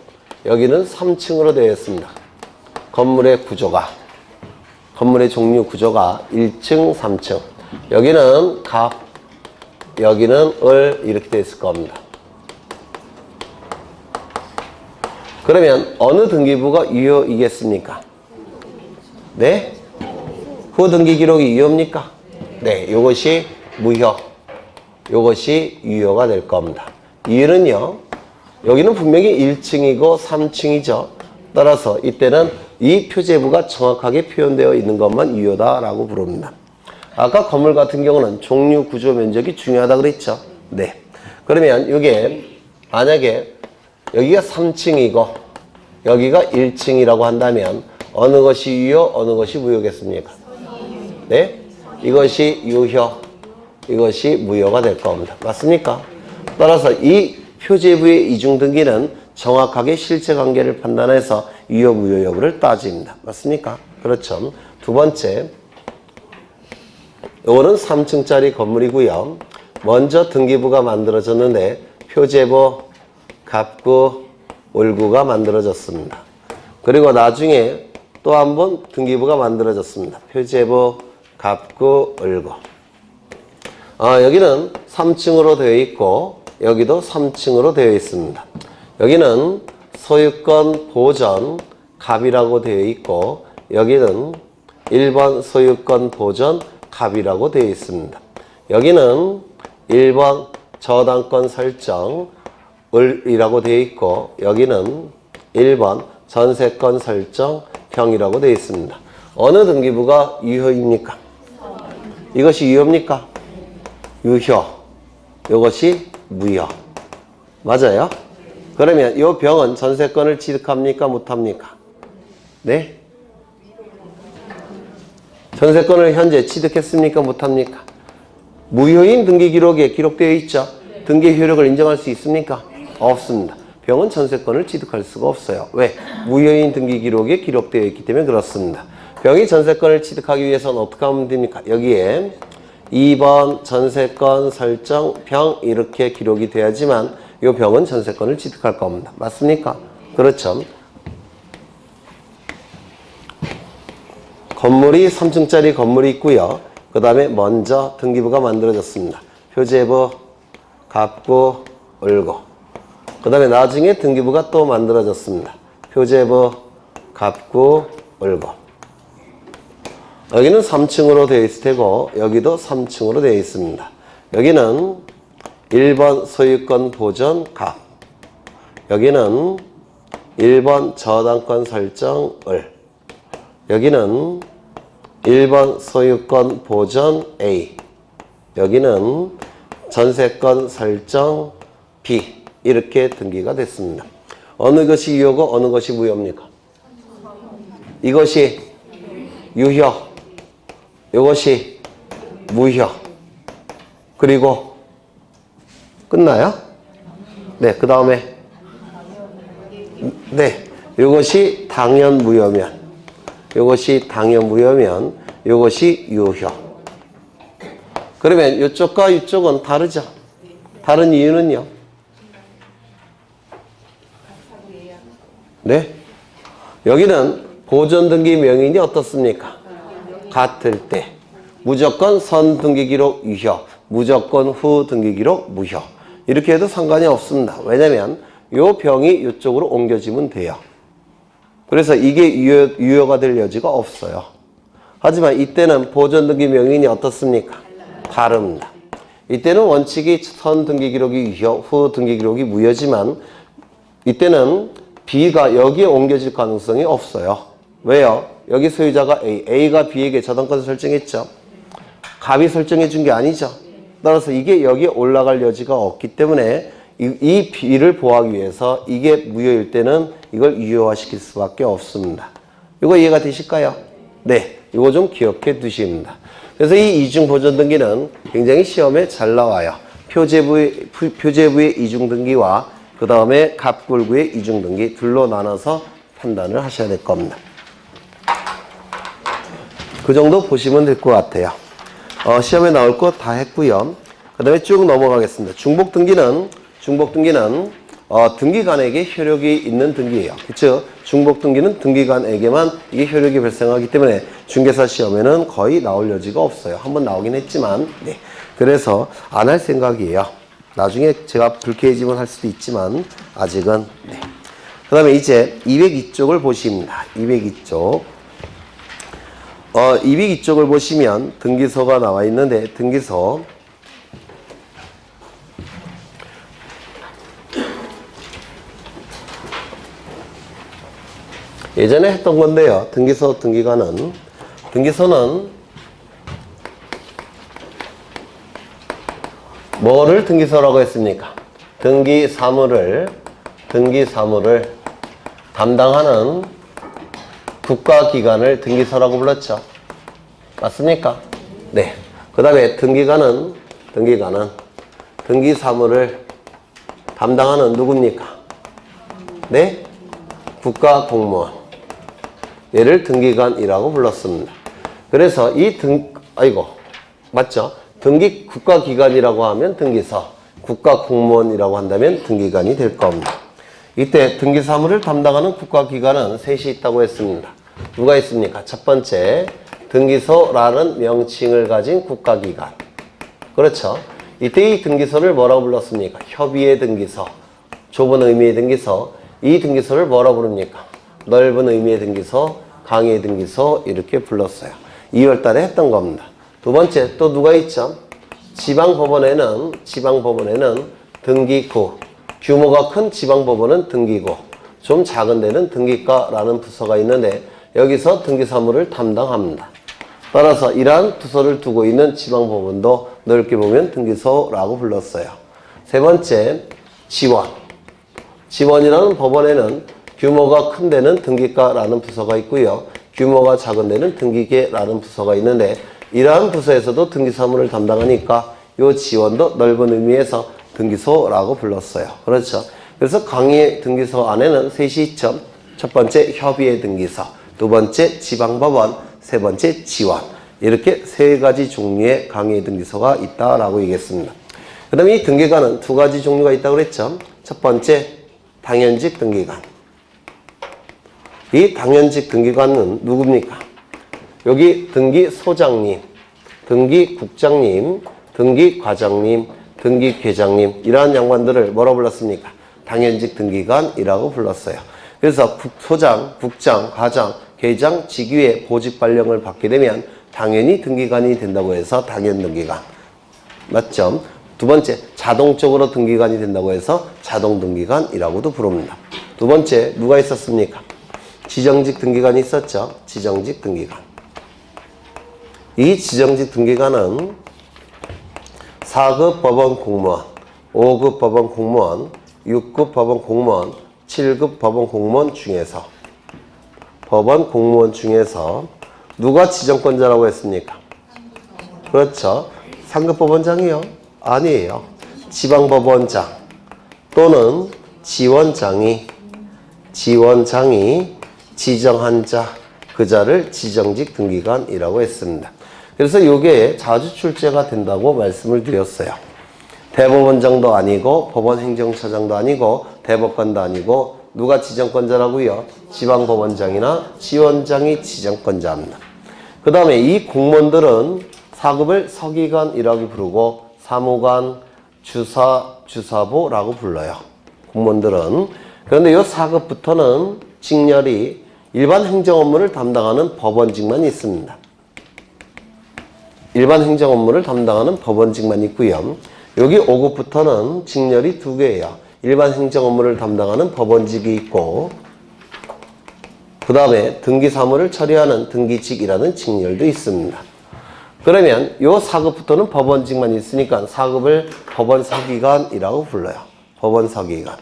여기는 3층으로 되어 있습니다. 건물의 구조가, 건물의 종류 구조가 1층, 3층. 여기는 갑, 여기는 을 이렇게 되어 있을 겁니다. 그러면 어느 등기부가 유효이겠습니까? 네? 후 등기 기록이 유효입니까? 네, 이것이 무효. 이것이 유효가 될 겁니다. 이유는요, 여기는 분명히 1층이고 3층이죠. 따라서 이때는 이 표제부가 정확하게 표현되어 있는 것만 유효다라고 부릅니다. 아까 건물 같은 경우는 종류, 구조, 면적이 중요하다 그랬죠. 네. 그러면 이게 만약에 여기가 3층이고 여기가 1층이라고 한다면 어느 것이 유효, 어느 것이 무효겠습니까? 네? 이것이 유효, 이것이 무효가 될 겁니다. 맞습니까? 따라서 이 표제부의 이중 등기는 정확하게 실체 관계를 판단해서 유효, 무효 여부를 따집니다. 맞습니까? 그렇죠. 두 번째, 이거는 3층짜리 건물이고요. 먼저 등기부가 만들어졌는데 표제부, 갑구, 을구가 만들어졌습니다. 그리고 나중에 또 한 번 등기부가 만들어졌습니다. 표제부, 갑구, 을구. 여기는 3층으로 되어 있고 여기도 3층으로 되어 있습니다. 여기는 소유권 보전 갑이라고 되어 있고 여기는 1번 소유권 보전 갑이라고 되어 있습니다. 여기는 1번 저당권 설정 을이라고 되어 있고 여기는 1번 전세권 설정 병이라고 되어 있습니다. 어느 등기부가 유효입니까? 이것이 유효입니까? 유효. 이것이 무효. 맞아요? 그러면 이 병은 전세권을 취득합니까? 못합니까? 네? 전세권을 현재 취득했습니까? 못합니까? 무효인 등기 기록에 기록되어 있죠? 등기 효력을 인정할 수 있습니까? 없습니다. 병은 전세권을 취득할 수가 없어요. 왜? 무효인 등기 기록에 기록되어 있기 때문에 그렇습니다. 병이 전세권을 취득하기 위해서는 어떻게 하면 됩니까? 여기에 2번 전세권 설정 병 이렇게 기록이 돼야지만 이 병은 전세권을 취득할 겁니다. 맞습니까? 그렇죠. 건물이 3층짜리 건물이 있고요. 그 다음에 먼저 등기부가 만들어졌습니다. 표제부, 갑구, 을구. 그 다음에 나중에 등기부가 또 만들어졌습니다. 표제부, 갑구, 을구. 여기는 3층으로 되어 있을 테고 여기도 3층으로 되어 있습니다. 여기는 1번 소유권 보전 갑. 여기는 1번 저당권 설정 을. 여기는 1번 소유권 보전 A. 여기는 전세권 설정 B 이렇게 등기가 됐습니다. 어느 것이 유효고 어느 것이 무효입니까? 이것이 유효, 이것이 무효. 그리고 끝나요? 네, 그 다음에 네, 이것이 당연 무효면, 이것이 당연 무효면, 이것이 유효. 그러면 이쪽과 이쪽은 다르죠? 다른 이유는요? 네? 여기는 보존등기 명인이 어떻습니까? 같을 때 무조건 선 등기기록 유효, 무조건 후 등기기록 무효. 이렇게 해도 상관이 없습니다. 왜냐면 요 병이 이쪽으로 옮겨지면 돼요. 그래서 이게 유효가 될 여지가 없어요. 하지만 이때는 보존등기 명인이 어떻습니까? 다릅니다. 이때는 원칙이 선 등기기록이 유효, 후 등기기록이 무효지만 이때는 B가 여기에 옮겨질 가능성이 없어요. 왜요? 여기 소유자가 A, A가 B에게 저당권을 설정했죠. 갑이 설정해 준 게 아니죠. 따라서 이게 여기에 올라갈 여지가 없기 때문에 이 B를 보호하기 위해서 이게 무효일 때는 이걸 유효화시킬 수밖에 없습니다. 이거 이해가 되실까요? 네, 이거 좀 기억해 두십니다. 그래서 이 이중보존등기는 굉장히 시험에 잘 나와요. 표제부의 이중등기와 그 다음에 갑굴구의 이중등기 둘로 나눠서 판단을 하셔야 될 겁니다. 그 정도 보시면 될 것 같아요. 시험에 나올 거 다 했고요. 그 다음에 쭉 넘어가겠습니다. 중복등기는 등기관에게 효력이 있는 등기예요. 그렇죠? 중복등기는 등기관에게만 이게 효력이 발생하기 때문에 중개사 시험에는 거의 나올 여지가 없어요. 한번 나오긴 했지만, 네. 그래서 안 할 생각이에요. 나중에 제가 불쾌해지면 할 수도 있지만 아직은. 네. 그 다음에 이제 202쪽을 보십니다. 202쪽. 202쪽을 보시면 등기소가 나와 있는데 등기소 예전에 했던 건데요. 등기소 등기관은 등기소는 뭐를 등기소라고 했습니까? 등기 사무를 담당하는 국가기관을 등기소라고 불렀죠. 맞습니까? 네. 그 다음에 등기관은 등기 사무를 담당하는 누굽니까? 네? 국가공무원. 얘를 등기관이라고 불렀습니다. 그래서 맞죠? 등기 국가기관이라고 하면 등기소, 국가공무원이라고 한다면 등기관이 될 겁니다. 이때 등기사무를 담당하는 국가기관은 셋이 있다고 했습니다. 누가 있습니까? 첫 번째, 등기소라는 명칭을 가진 국가기관. 그렇죠? 이때 이 등기소를 뭐라고 불렀습니까? 협의의 등기소, 좁은 의미의 등기소. 이 등기소를 뭐라고 부릅니까? 넓은 의미의 등기소, 강의의 등기소 이렇게 불렀어요. 2월 달에 했던 겁니다. 두 번째, 또 누가 있죠? 지방법원에는 등기구, 규모가 큰 지방법원은 등기구, 좀 작은 데는 등기과라는 부서가 있는데 여기서 등기사무를 담당합니다. 따라서 이러한 부서를 두고 있는 지방법원도 넓게 보면 등기소라고 불렀어요. 세 번째, 지원이라는 법원에는 규모가 큰 데는 등기과라는 부서가 있고요. 규모가 작은 데는 등기계라는 부서가 있는데 이러한 부서에서도 등기사무를 담당하니까 이 지원도 넓은 의미에서 등기소라고 불렀어요. 그렇죠? 그래서 강의 등기소 안에는 셋이 있죠. 첫 번째 협의의 등기소, 두 번째 지방법원, 세 번째 지원. 이렇게 세 가지 종류의 강의 등기소가 있다라고 얘기했습니다. 그 다음에 이 등기관은 두 가지 종류가 있다고 그랬죠. 첫 번째 당연직 등기관. 이 당연직 등기관은 누굽니까? 여기 등기소장님, 등기국장님, 등기과장님, 등기계장님 이러한 양반들을 뭐라고 불렀습니까? 당연직 등기관이라고 불렀어요. 그래서 소장, 국장, 과장, 계장, 직위의 보직 발령을 받게 되면 당연히 등기관이 된다고 해서 당연등기관. 맞죠? 두 번째, 자동적으로 등기관이 된다고 해서 자동등기관이라고도 부릅니다. 두 번째, 누가 있었습니까? 지정직 등기관이 있었죠? 지정직 등기관. 이 지정직 등기관은 4급 법원 공무원, 5급 법원 공무원, 6급 법원 공무원, 7급 법원 공무원 중에서 법원 공무원 중에서 누가 지정권자라고 했습니까? 그렇죠. 상급 법원장이요? 아니에요. 지방법원장 또는 지원장이 지정한 자, 그 자를 지정직 등기관이라고 했습니다. 그래서 이게 자주 출제가 된다고 말씀을 드렸어요. 대법원장도 아니고 법원행정처장도 아니고 대법관도 아니고 누가 지정권자라고요? 지방법원장이나 지원장이 지정권자입니다. 그 다음에 이 공무원들은 4급을 서기관이라고 부르고 사무관, 주사보라고 불러요. 공무원들은. 그런데 이 4급부터는 직렬이 일반 행정 업무를 담당하는 법원직만 있습니다. 일반 행정 업무를 담당하는 법원직만 있고요. 여기 5급부터는 직렬이 2개예요. 일반 행정 업무를 담당하는 법원직이 있고 그 다음에 등기 사무를 처리하는 등기직이라는 직렬도 있습니다. 그러면 이 4급부터는 법원직만 있으니까 4급을 법원서기관이라고 불러요. 법원서기관.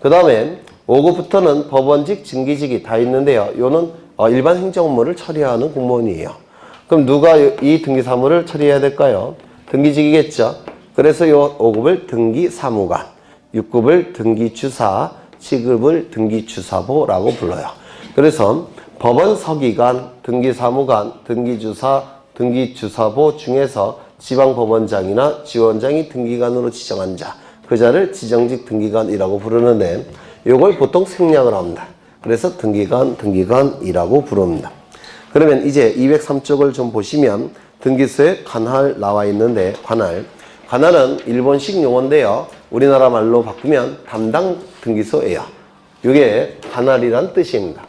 그 다음에 5급부터는 법원직, 증기직이 다 있는데요. 요는 일반 행정 업무를 처리하는 공무원이에요. 그럼 누가 이 등기 사무를 처리해야 될까요? 등기직이겠죠. 그래서 요 5급을 등기사무관, 6급을 등기주사, 7급을 등기주사보라고 불러요. 그래서 법원서기관, 등기사무관, 등기주사, 등기주사보 중에서 지방법원장이나 지원장이 등기관으로 지정한 자, 그 자를 지정직 등기관이라고 부르는데 이걸 보통 생략을 합니다. 그래서 등기관이라고 부릅니다. 그러면 이제 203쪽을 좀 보시면 등기소에 관할 나와 있는데 관할은 일본식 용어인데요. 우리나라 말로 바꾸면 담당 등기소예요. 이게 관할이란 뜻입니다.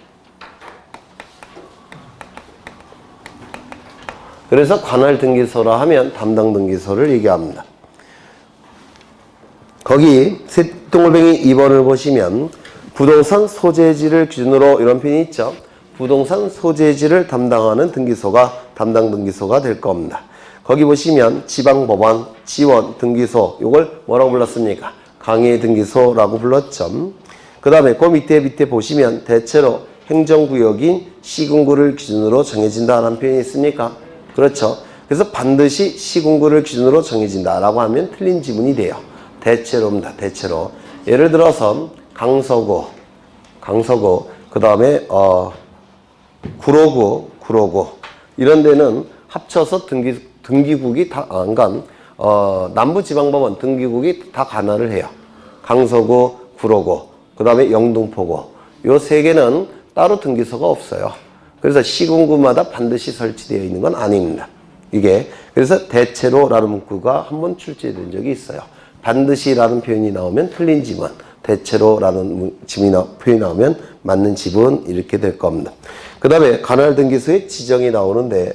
그래서 관할 등기소라 하면 담당 등기소를 얘기합니다. 거기 동글뱅이 2번을 보시면 부동산 소재지를 기준으로 이런 표현이 있죠. 부동산 소재지를 담당하는 등기소가 담당 등기소가 될 겁니다. 거기 보시면 지방법원, 지원 등기소 이걸 뭐라고 불렀습니까? 강의 등기소라고 불렀죠. 그 다음에 그 밑에 보시면 대체로 행정구역인 시군구를 기준으로 정해진다라는 표현이 있습니까? 그렇죠. 그래서 반드시 시군구를 기준으로 정해진다라고 하면 틀린 지문이 돼요. 대체로입니다. 대체로. 예를 들어서 강서구, 그 다음에 구로구 이런 데는 합쳐서 등기국이 다 남부지방법원 등기국이 다 관할을 해요. 강서구, 구로구, 그 다음에 영등포구 요 세 개는 따로 등기소가 없어요. 그래서 시군구마다 반드시 설치되어 있는 건 아닙니다. 이게 그래서 대체로라는 문구가 한번 출제된 적이 있어요. 반드시라는 표현이 나오면 틀린 지문, 대체로라는 표현이 나오면 맞는 지문 이렇게 될 겁니다. 그 다음에 관할 등기소의 지정이 나오는데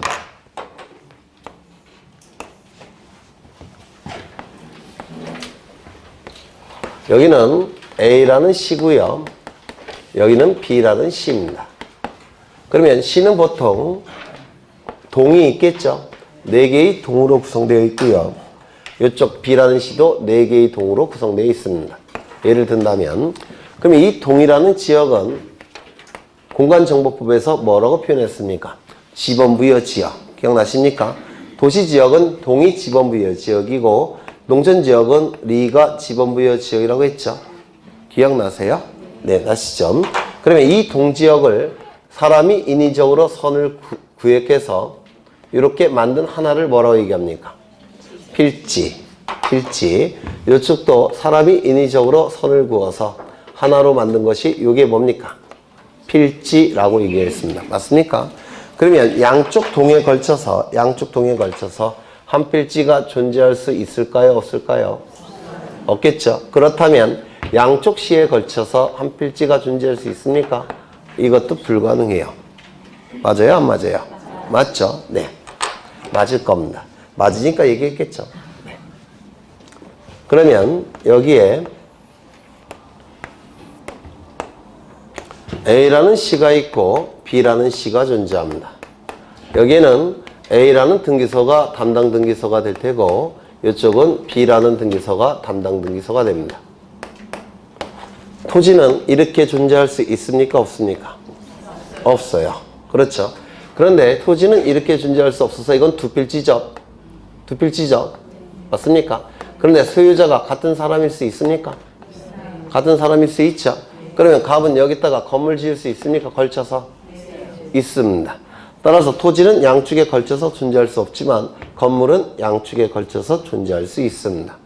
여기는 A라는 시고요. 여기는 B라는 시입니다. 그러면 시는 보통 동이 있겠죠. 4개의 동으로 구성되어 있고요. 이쪽 B라는 시도 4개의 동으로 구성되어 있습니다. 예를 든다면 그러면 이 동이라는 지역은 공간정보법에서 뭐라고 표현했습니까? 지번부여 지역. 기억나십니까? 도시지역은 동이 지번부여 지역이고 농촌지역은 리가 지번부여 지역이라고 했죠. 기억나세요? 네, 나시죠? 그러면 이 동지역을 사람이 인위적으로 선을 구획해서 이렇게 만든 하나를 뭐라고 얘기합니까? 필지. 이쪽도 사람이 인위적으로 선을 그어서 하나로 만든 것이 이게 뭡니까? 필지라고 얘기했습니다. 맞습니까? 그러면 양쪽 동에 걸쳐서 한 필지가 존재할 수 있을까요? 없을까요? 없겠죠. 그렇다면 양쪽 시에 걸쳐서 한 필지가 존재할 수 있습니까? 이것도 불가능해요. 맞아요? 안 맞아요? 맞죠? 네. 맞을 겁니다. 맞으니까 얘기했겠죠. 네. 그러면 여기에 A라는 시가 있고 B라는 시가 존재합니다. 여기에는 A라는 등기소가 담당 등기소가 될 테고 이쪽은 B라는 등기소가 담당 등기소가 됩니다. 토지는 이렇게 존재할 수 있습니까? 없습니까? 없어요. 그렇죠. 그런데 토지는 이렇게 존재할 수 없어서 이건 두필지적. 두필지적. 맞습니까? 그런데 소유자가 같은 사람일 수 있습니까? 같은 사람일 수 있죠. 그러면 갑은 여기다가 건물 지을 수 있습니까? 걸쳐서? 있습니다. 따라서 토지는 양축에 걸쳐서 존재할 수 없지만 건물은 양축에 걸쳐서 존재할 수 있습니다.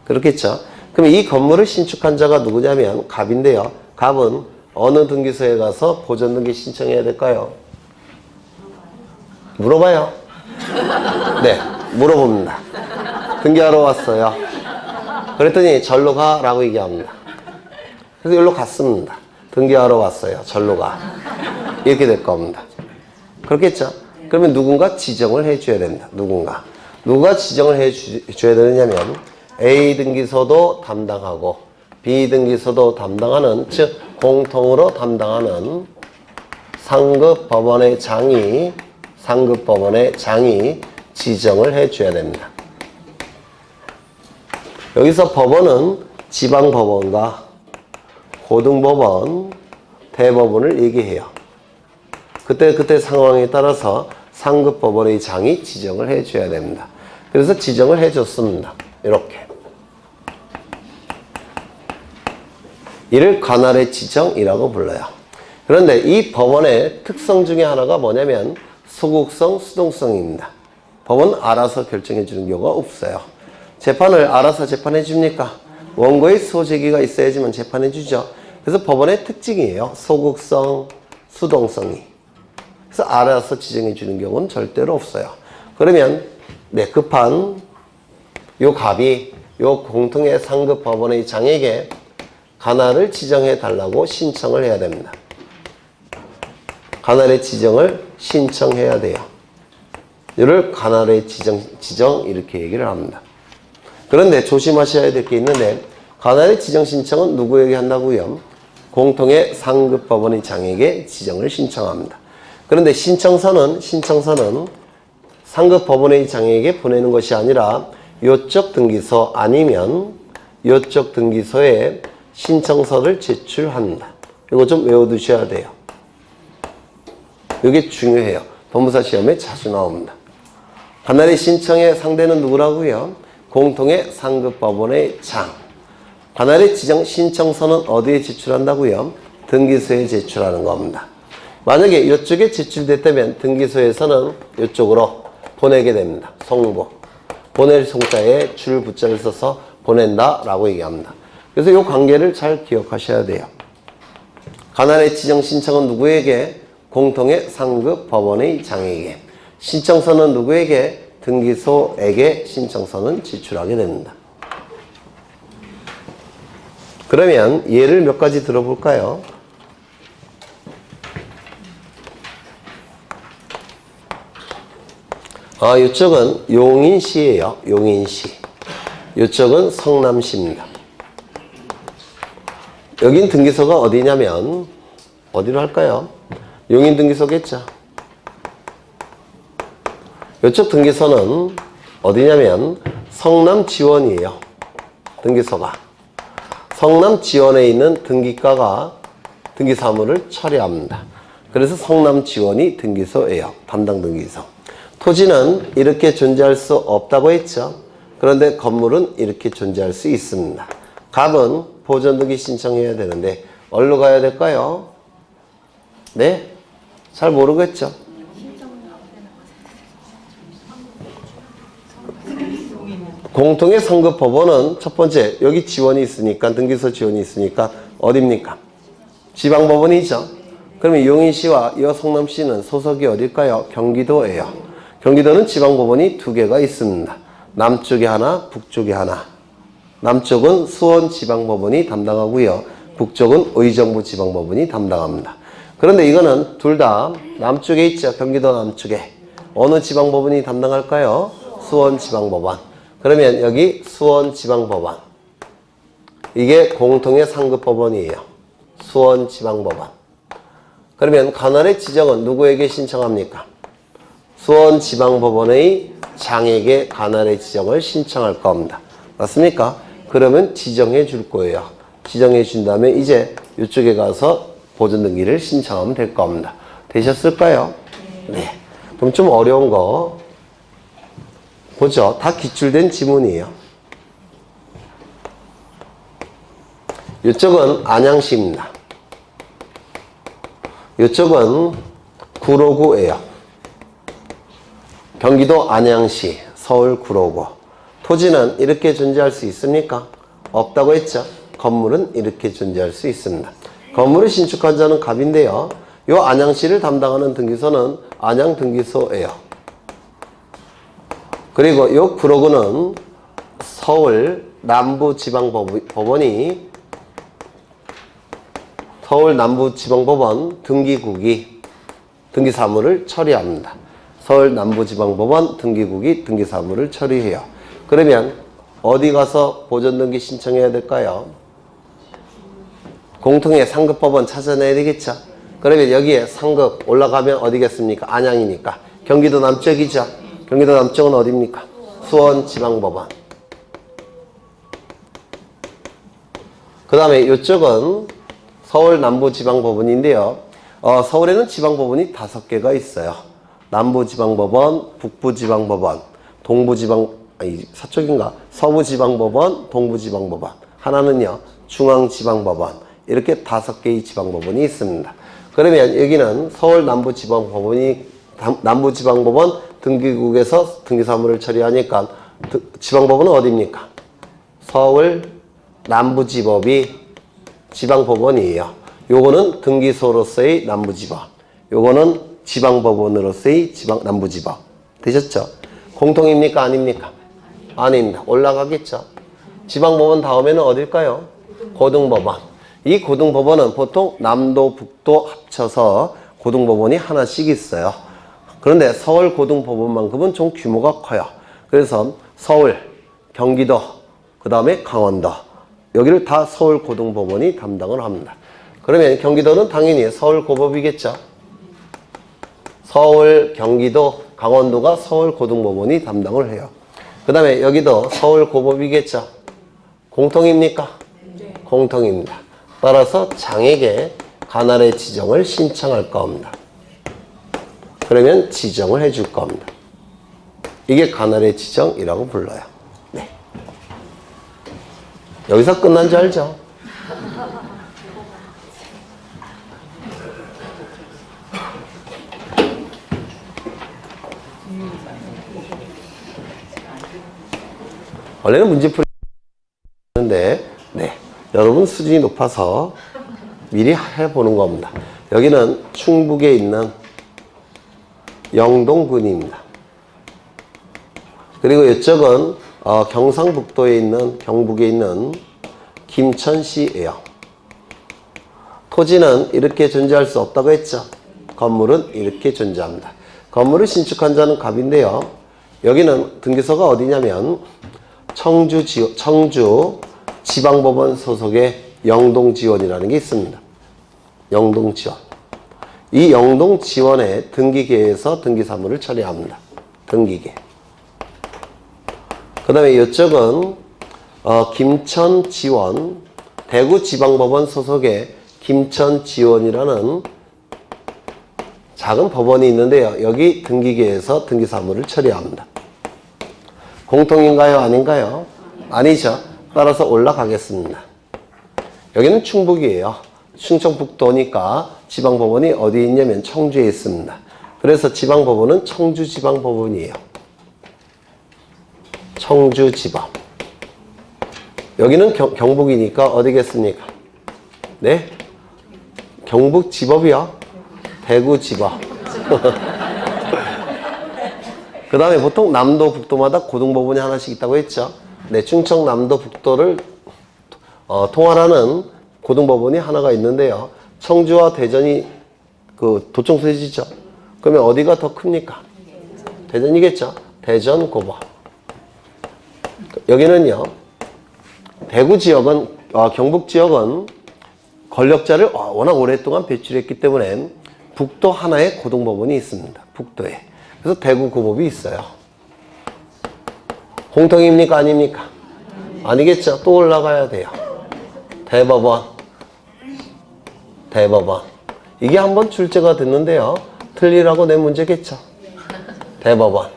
그렇겠죠? 그럼 이 건물을 신축한 자가 누구냐면 갑인데요. 갑은 어느 등기소에 가서 보존등기 신청해야 될까요? 물어봐요. 네, 물어봅니다. 등기하러 왔어요. 그랬더니 절로 가라고 얘기합니다. 그래서 여기로 갔습니다. 등기하러 왔어요. 절로 가. 이렇게 될 겁니다. 그렇겠죠? 그러면 누군가 지정을 해줘야 된다. 누가 지정을 해줘야 되느냐면 A 등기소도 담당하고 B 등기소도 담당하는, 즉 공통으로 담당하는 상급 법원의 장이 지정을 해줘야 됩니다. 여기서 법원은 지방법원과 고등법원, 대법원을 얘기해요. 그때 상황에 따라서 상급법원의 장이 지정을 해줘야 됩니다. 그래서 지정을 해줬습니다. 이렇게. 이를 관할의 지정이라고 불러요. 그런데 이 법원의 특성 중에 하나가 뭐냐면 소극성, 수동성입니다. 법원은 알아서 결정해 주는 경우가 없어요. 재판을 알아서 재판해 줍니까? 원고의 소제기가 있어야지만 재판해 주죠. 그래서 법원의 특징이에요. 소극성, 수동성이. 그래서 알아서 지정해 주는 경우는 절대로 없어요. 그러면 급한 요 갑이 요 공통의 상급 법원의 장에게 관할을 지정해 달라고 신청을 해야 됩니다. 관할의 지정을 신청해야 돼요. 이를 관할의 지정 이렇게 얘기를 합니다. 그런데 조심하셔야 될 게 있는데 관할의 지정 신청은 누구에게 한다고요? 공통의 상급 법원의 장에게 지정을 신청합니다. 그런데 신청서는 상급 법원의 장에게 보내는 것이 아니라 요쪽 등기소 아니면 요쪽 등기소에 신청서를 제출합니다. 이거 좀 외워두셔야 돼요. 이게 중요해요. 법무사 시험에 자주 나옵니다. 관할의 신청의 상대는 누구라고요? 공통의 상급 법원의 장. 관할의 지정 신청서는 어디에 제출한다고요? 등기소에 제출하는 겁니다. 만약에 이쪽에 제출됐다면 등기소에서는 이쪽으로 보내게 됩니다. 송부. 보낼 송자에 줄 부자를 써서 보낸다라고 얘기합니다. 그래서 이 관계를 잘 기억하셔야 돼요. 관할의 지정 신청은 누구에게? 공통의 상급 법원의 장에게. 신청서는 누구에게? 등기소에게 신청서는 제출하게 됩니다. 그러면 예를 몇 가지 들어볼까요? 이쪽은 용인시예요. 용인시. 이쪽은 성남시입니다. 여긴 등기소가 어디냐면 어디로 할까요? 용인 등기소겠죠. 이쪽 등기소는 어디냐면 성남지원이에요. 등기소가. 성남지원에 있는 등기과가 등기사무를 처리합니다. 그래서 성남지원이 등기소예요. 담당 등기소. 토지는 이렇게 존재할 수 없다고 했죠. 그런데 건물은 이렇게 존재할 수 있습니다. 갑은 보존등기 신청해야 되는데 어디로 가야 될까요? 네? 잘 모르겠죠? 공통의 상급 법원은 첫 번째 여기 지원이 있으니까 등기소 지원이 있으니까 어디입니까? 지방법원이죠. 그러면 용인시와 이 성남시는 소속이 어딜까요? 경기도예요. 경기도는 지방법원이 두 개가 있습니다. 남쪽에 하나, 북쪽에 하나. 남쪽은 수원지방법원이 담당하고요. 북쪽은 의정부지방법원이 담당합니다. 그런데 이거는 둘 다 남쪽에 있죠. 경기도 남쪽에. 어느 지방법원이 담당할까요? 수원지방법원. 그러면 여기 수원지방법원. 이게 공통의 상급법원이에요. 수원지방법원. 그러면 관할의 지정은 누구에게 신청합니까? 수원지방법원의 장에게 관할의 지정을 신청할 겁니다. 맞습니까? 그러면 지정해 줄 거예요. 지정해 준 다음에 이제 이쪽에 가서 보존등기를 신청하면 될 겁니다. 되셨을까요? 네. 그럼 좀 어려운 거 보죠. 다 기출된 지문이에요. 이쪽은 안양시입니다. 이쪽은 구로구예요. 경기도 안양시, 서울 구로구. 토지는 이렇게 존재할 수 있습니까? 없다고 했죠. 건물은 이렇게 존재할 수 있습니다. 건물을 신축한 자는 갑인데요. 이 안양시를 담당하는 등기소는 안양등기소예요. 그리고 이 구로구는 서울 남부지방법원이 서울 남부지방법원 등기국이 등기사무를 처리합니다. 서울 남부지방법원 등기국이 등기사무를 처리해요. 그러면 어디 가서 보존등기 신청해야 될까요? 공통의 상급법원 찾아내야 되겠죠. 그러면 여기에 상급 올라가면 어디겠습니까? 안양이니까. 경기도 남쪽이죠. 경기도 남쪽은 어디입니까? 수원지방법원. 그 다음에 이쪽은 서울 남부지방법원인데요. 서울에는 지방법원이 5개가 있어요. 남부지방법원, 북부지방법원, 서쪽인가? 서부지방법원, 동부지방법원. 하나는요, 중앙지방법원. 이렇게 5개의 지방법원이 있습니다. 그러면 여기는 서울 남부지방법원 등기국에서 등기사무를 처리하니까 지방법원은 어디입니까? 서울 남부지법이 지방법원이에요. 요거는 등기소로서의 남부지법. 요거는 지방법원으로서의 남부지법. 되셨죠? 공통입니까? 아닙니까? 아닙니다. 올라가겠죠? 지방법원 다음에는 어딜까요? 고등법원. 이 고등법원은 보통 남도, 북도 합쳐서 고등법원이 하나씩 있어요. 그런데 서울 고등법원만큼은 좀 규모가 커요. 그래서 서울, 경기도, 그 다음에 강원도. 여기를 다 서울 고등법원이 담당을 합니다. 그러면 경기도는 당연히 서울 고법이겠죠. 서울, 경기도, 강원도가 서울 고등법원이 담당을 해요. 그 다음에 여기도 서울 고법이겠죠. 공통입니까? 네. 공통입니다. 따라서 장에게 관할의 지정을 신청할 겁니다. 그러면 지정을 해줄 겁니다. 이게 관할의 지정이라고 불러요. 네. 여기서 끝난 줄 알죠? 원래는 문제풀이 하는데, 네. 여러분 수준이 높아서 미리 해보는 겁니다. 여기는 충북에 있는 영동군입니다. 그리고 이쪽은 경상북도에 있는, 경북에 있는 김천시예요. 토지는 이렇게 존재할 수 없다고 했죠. 건물은 이렇게 존재합니다. 건물을 신축한 자는 갑인데요. 여기는 등기소가 어디냐면 청주 지방법원 소속의 영동지원이라는 게 있습니다. 영동지원. 이 영동지원의 등기계에서 등기사무를 처리합니다. 등기계. 그 다음에 이쪽은 김천지원, 대구지방법원 소속의 김천지원이라는 작은 법원이 있는데요. 여기 등기계에서 등기사무를 처리합니다. 공통인가요? 아닌가요? 아니죠. 따라서 올라가겠습니다. 여기는 충북이에요. 충청북도니까 지방법원이 어디 있냐면 청주에 있습니다. 그래서 지방법원은 청주지방법원이에요. 청주지방. 여기는 경북이니까 어디겠습니까? 네? 경북지법이요? 대구지법. 그 다음에 보통 남도, 북도마다 고등법원이 하나씩 있다고 했죠. 네, 충청, 남도, 북도를 통할하는 고등법원이 하나가 있는데요. 청주와 대전이 그 도청소지죠. 그러면 어디가 더 큽니까? 대전이겠죠. 대전고법. 여기는요. 대구 지역은 경북 지역은 권력자를 워낙 오랫동안 배출했기 때문에 북도 하나의 고등법원이 있습니다. 북도에. 그래서 대구고법이 있어요. 공통입니까? 아닙니까? 아니겠죠. 또 올라가야 돼요. 대법원. 이게 한번 출제가 됐는데요. 틀리라고 낸 문제겠죠. 대법원.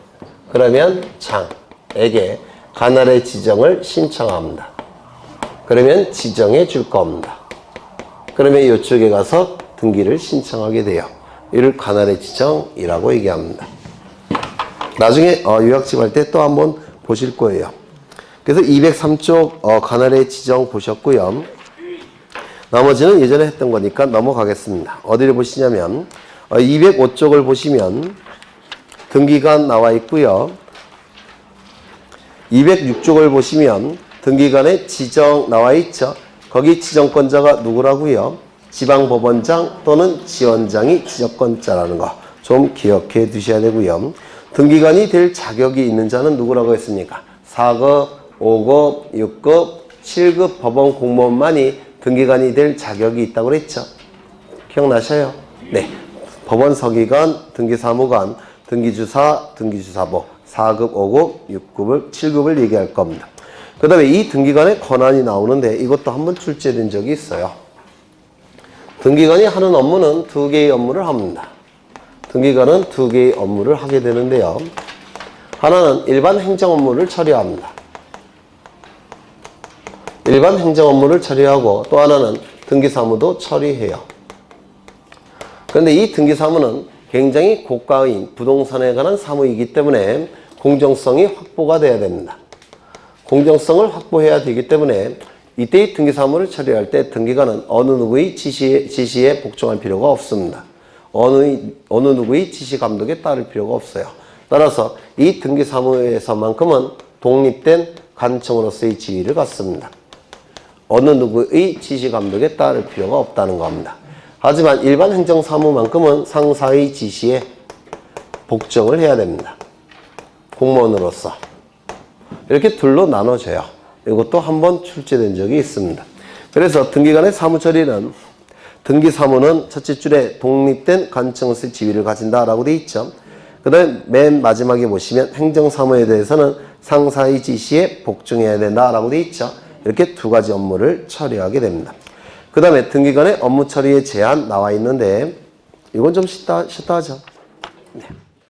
그러면 장에게 관할의 지정을 신청합니다. 그러면 지정해 줄 겁니다. 그러면 이쪽에 가서 등기를 신청하게 돼요. 이를 관할의 지정이라고 얘기합니다. 나중에 유학집 할 때 또 한번 보실 거예요. 그래서 203쪽 관할의 지정 보셨고요. 나머지는 예전에 했던 거니까 넘어가겠습니다. 어디를 보시냐면 205쪽을 보시면 등기관 나와 있고요. 206쪽을 보시면 등기관의 지정 나와 있죠. 거기 지정권자가 누구라고요? 지방법원장 또는 지원장이 지정권자라는 거 좀 기억해 두셔야 되고요. 등기관이 될 자격이 있는 자는 누구라고 했습니까? 4급, 5급, 6급, 7급 법원 공무원만이 등기관이 될 자격이 있다고 그랬죠. 기억나셔요? 네. 법원 서기관, 등기사무관, 등기주사, 등기주사보 4급, 5급, 6급을, 7급을 얘기할 겁니다. 그 다음에 이 등기관의 권한이 나오는데 이것도 한번 출제된 적이 있어요. 등기관이 하는 업무는 2개의 업무를 합니다. 등기관은 2개의 업무를 하게 되는데요. 하나는 일반 행정 업무를 처리합니다. 일반 행정 업무를 처리하고 또 하나는 등기사무도 처리해요. 그런데 이 등기사무는 굉장히 고가의 부동산에 관한 사무이기 때문에 공정성이 확보가 돼야 됩니다. 공정성을 확보해야 되기 때문에 이때의 등기사무를 처리할 때 등기관은 어느 누구의 지시에 복종할 필요가 없습니다. 어느 누구의 지시 감독에 따를 필요가 없어요. 따라서 이 등기사무에서만큼은 독립된 관청으로서의 지위를 갖습니다. 어느 누구의 지시 감독에 따를 필요가 없다는 겁니다. 하지만 일반 행정사무만큼은 상사의 지시에 복종을 해야 됩니다. 공무원으로서. 이렇게 둘로 나눠져요. 이것도 한번 출제된 적이 있습니다. 그래서 등기관의 사무처리는 등기사무는 첫째 줄에 독립된 관청으로서의 지위를 가진다라고 되어 있죠. 그 다음에 맨 마지막에 보시면 행정사무에 대해서는 상사의 지시에 복종해야 된다라고 되어 있죠. 이렇게 2가지 업무를 처리하게 됩니다. 그 다음에 등기관의 업무 처리의 제한 나와 있는데 이건 좀 쉽다 하죠. 네.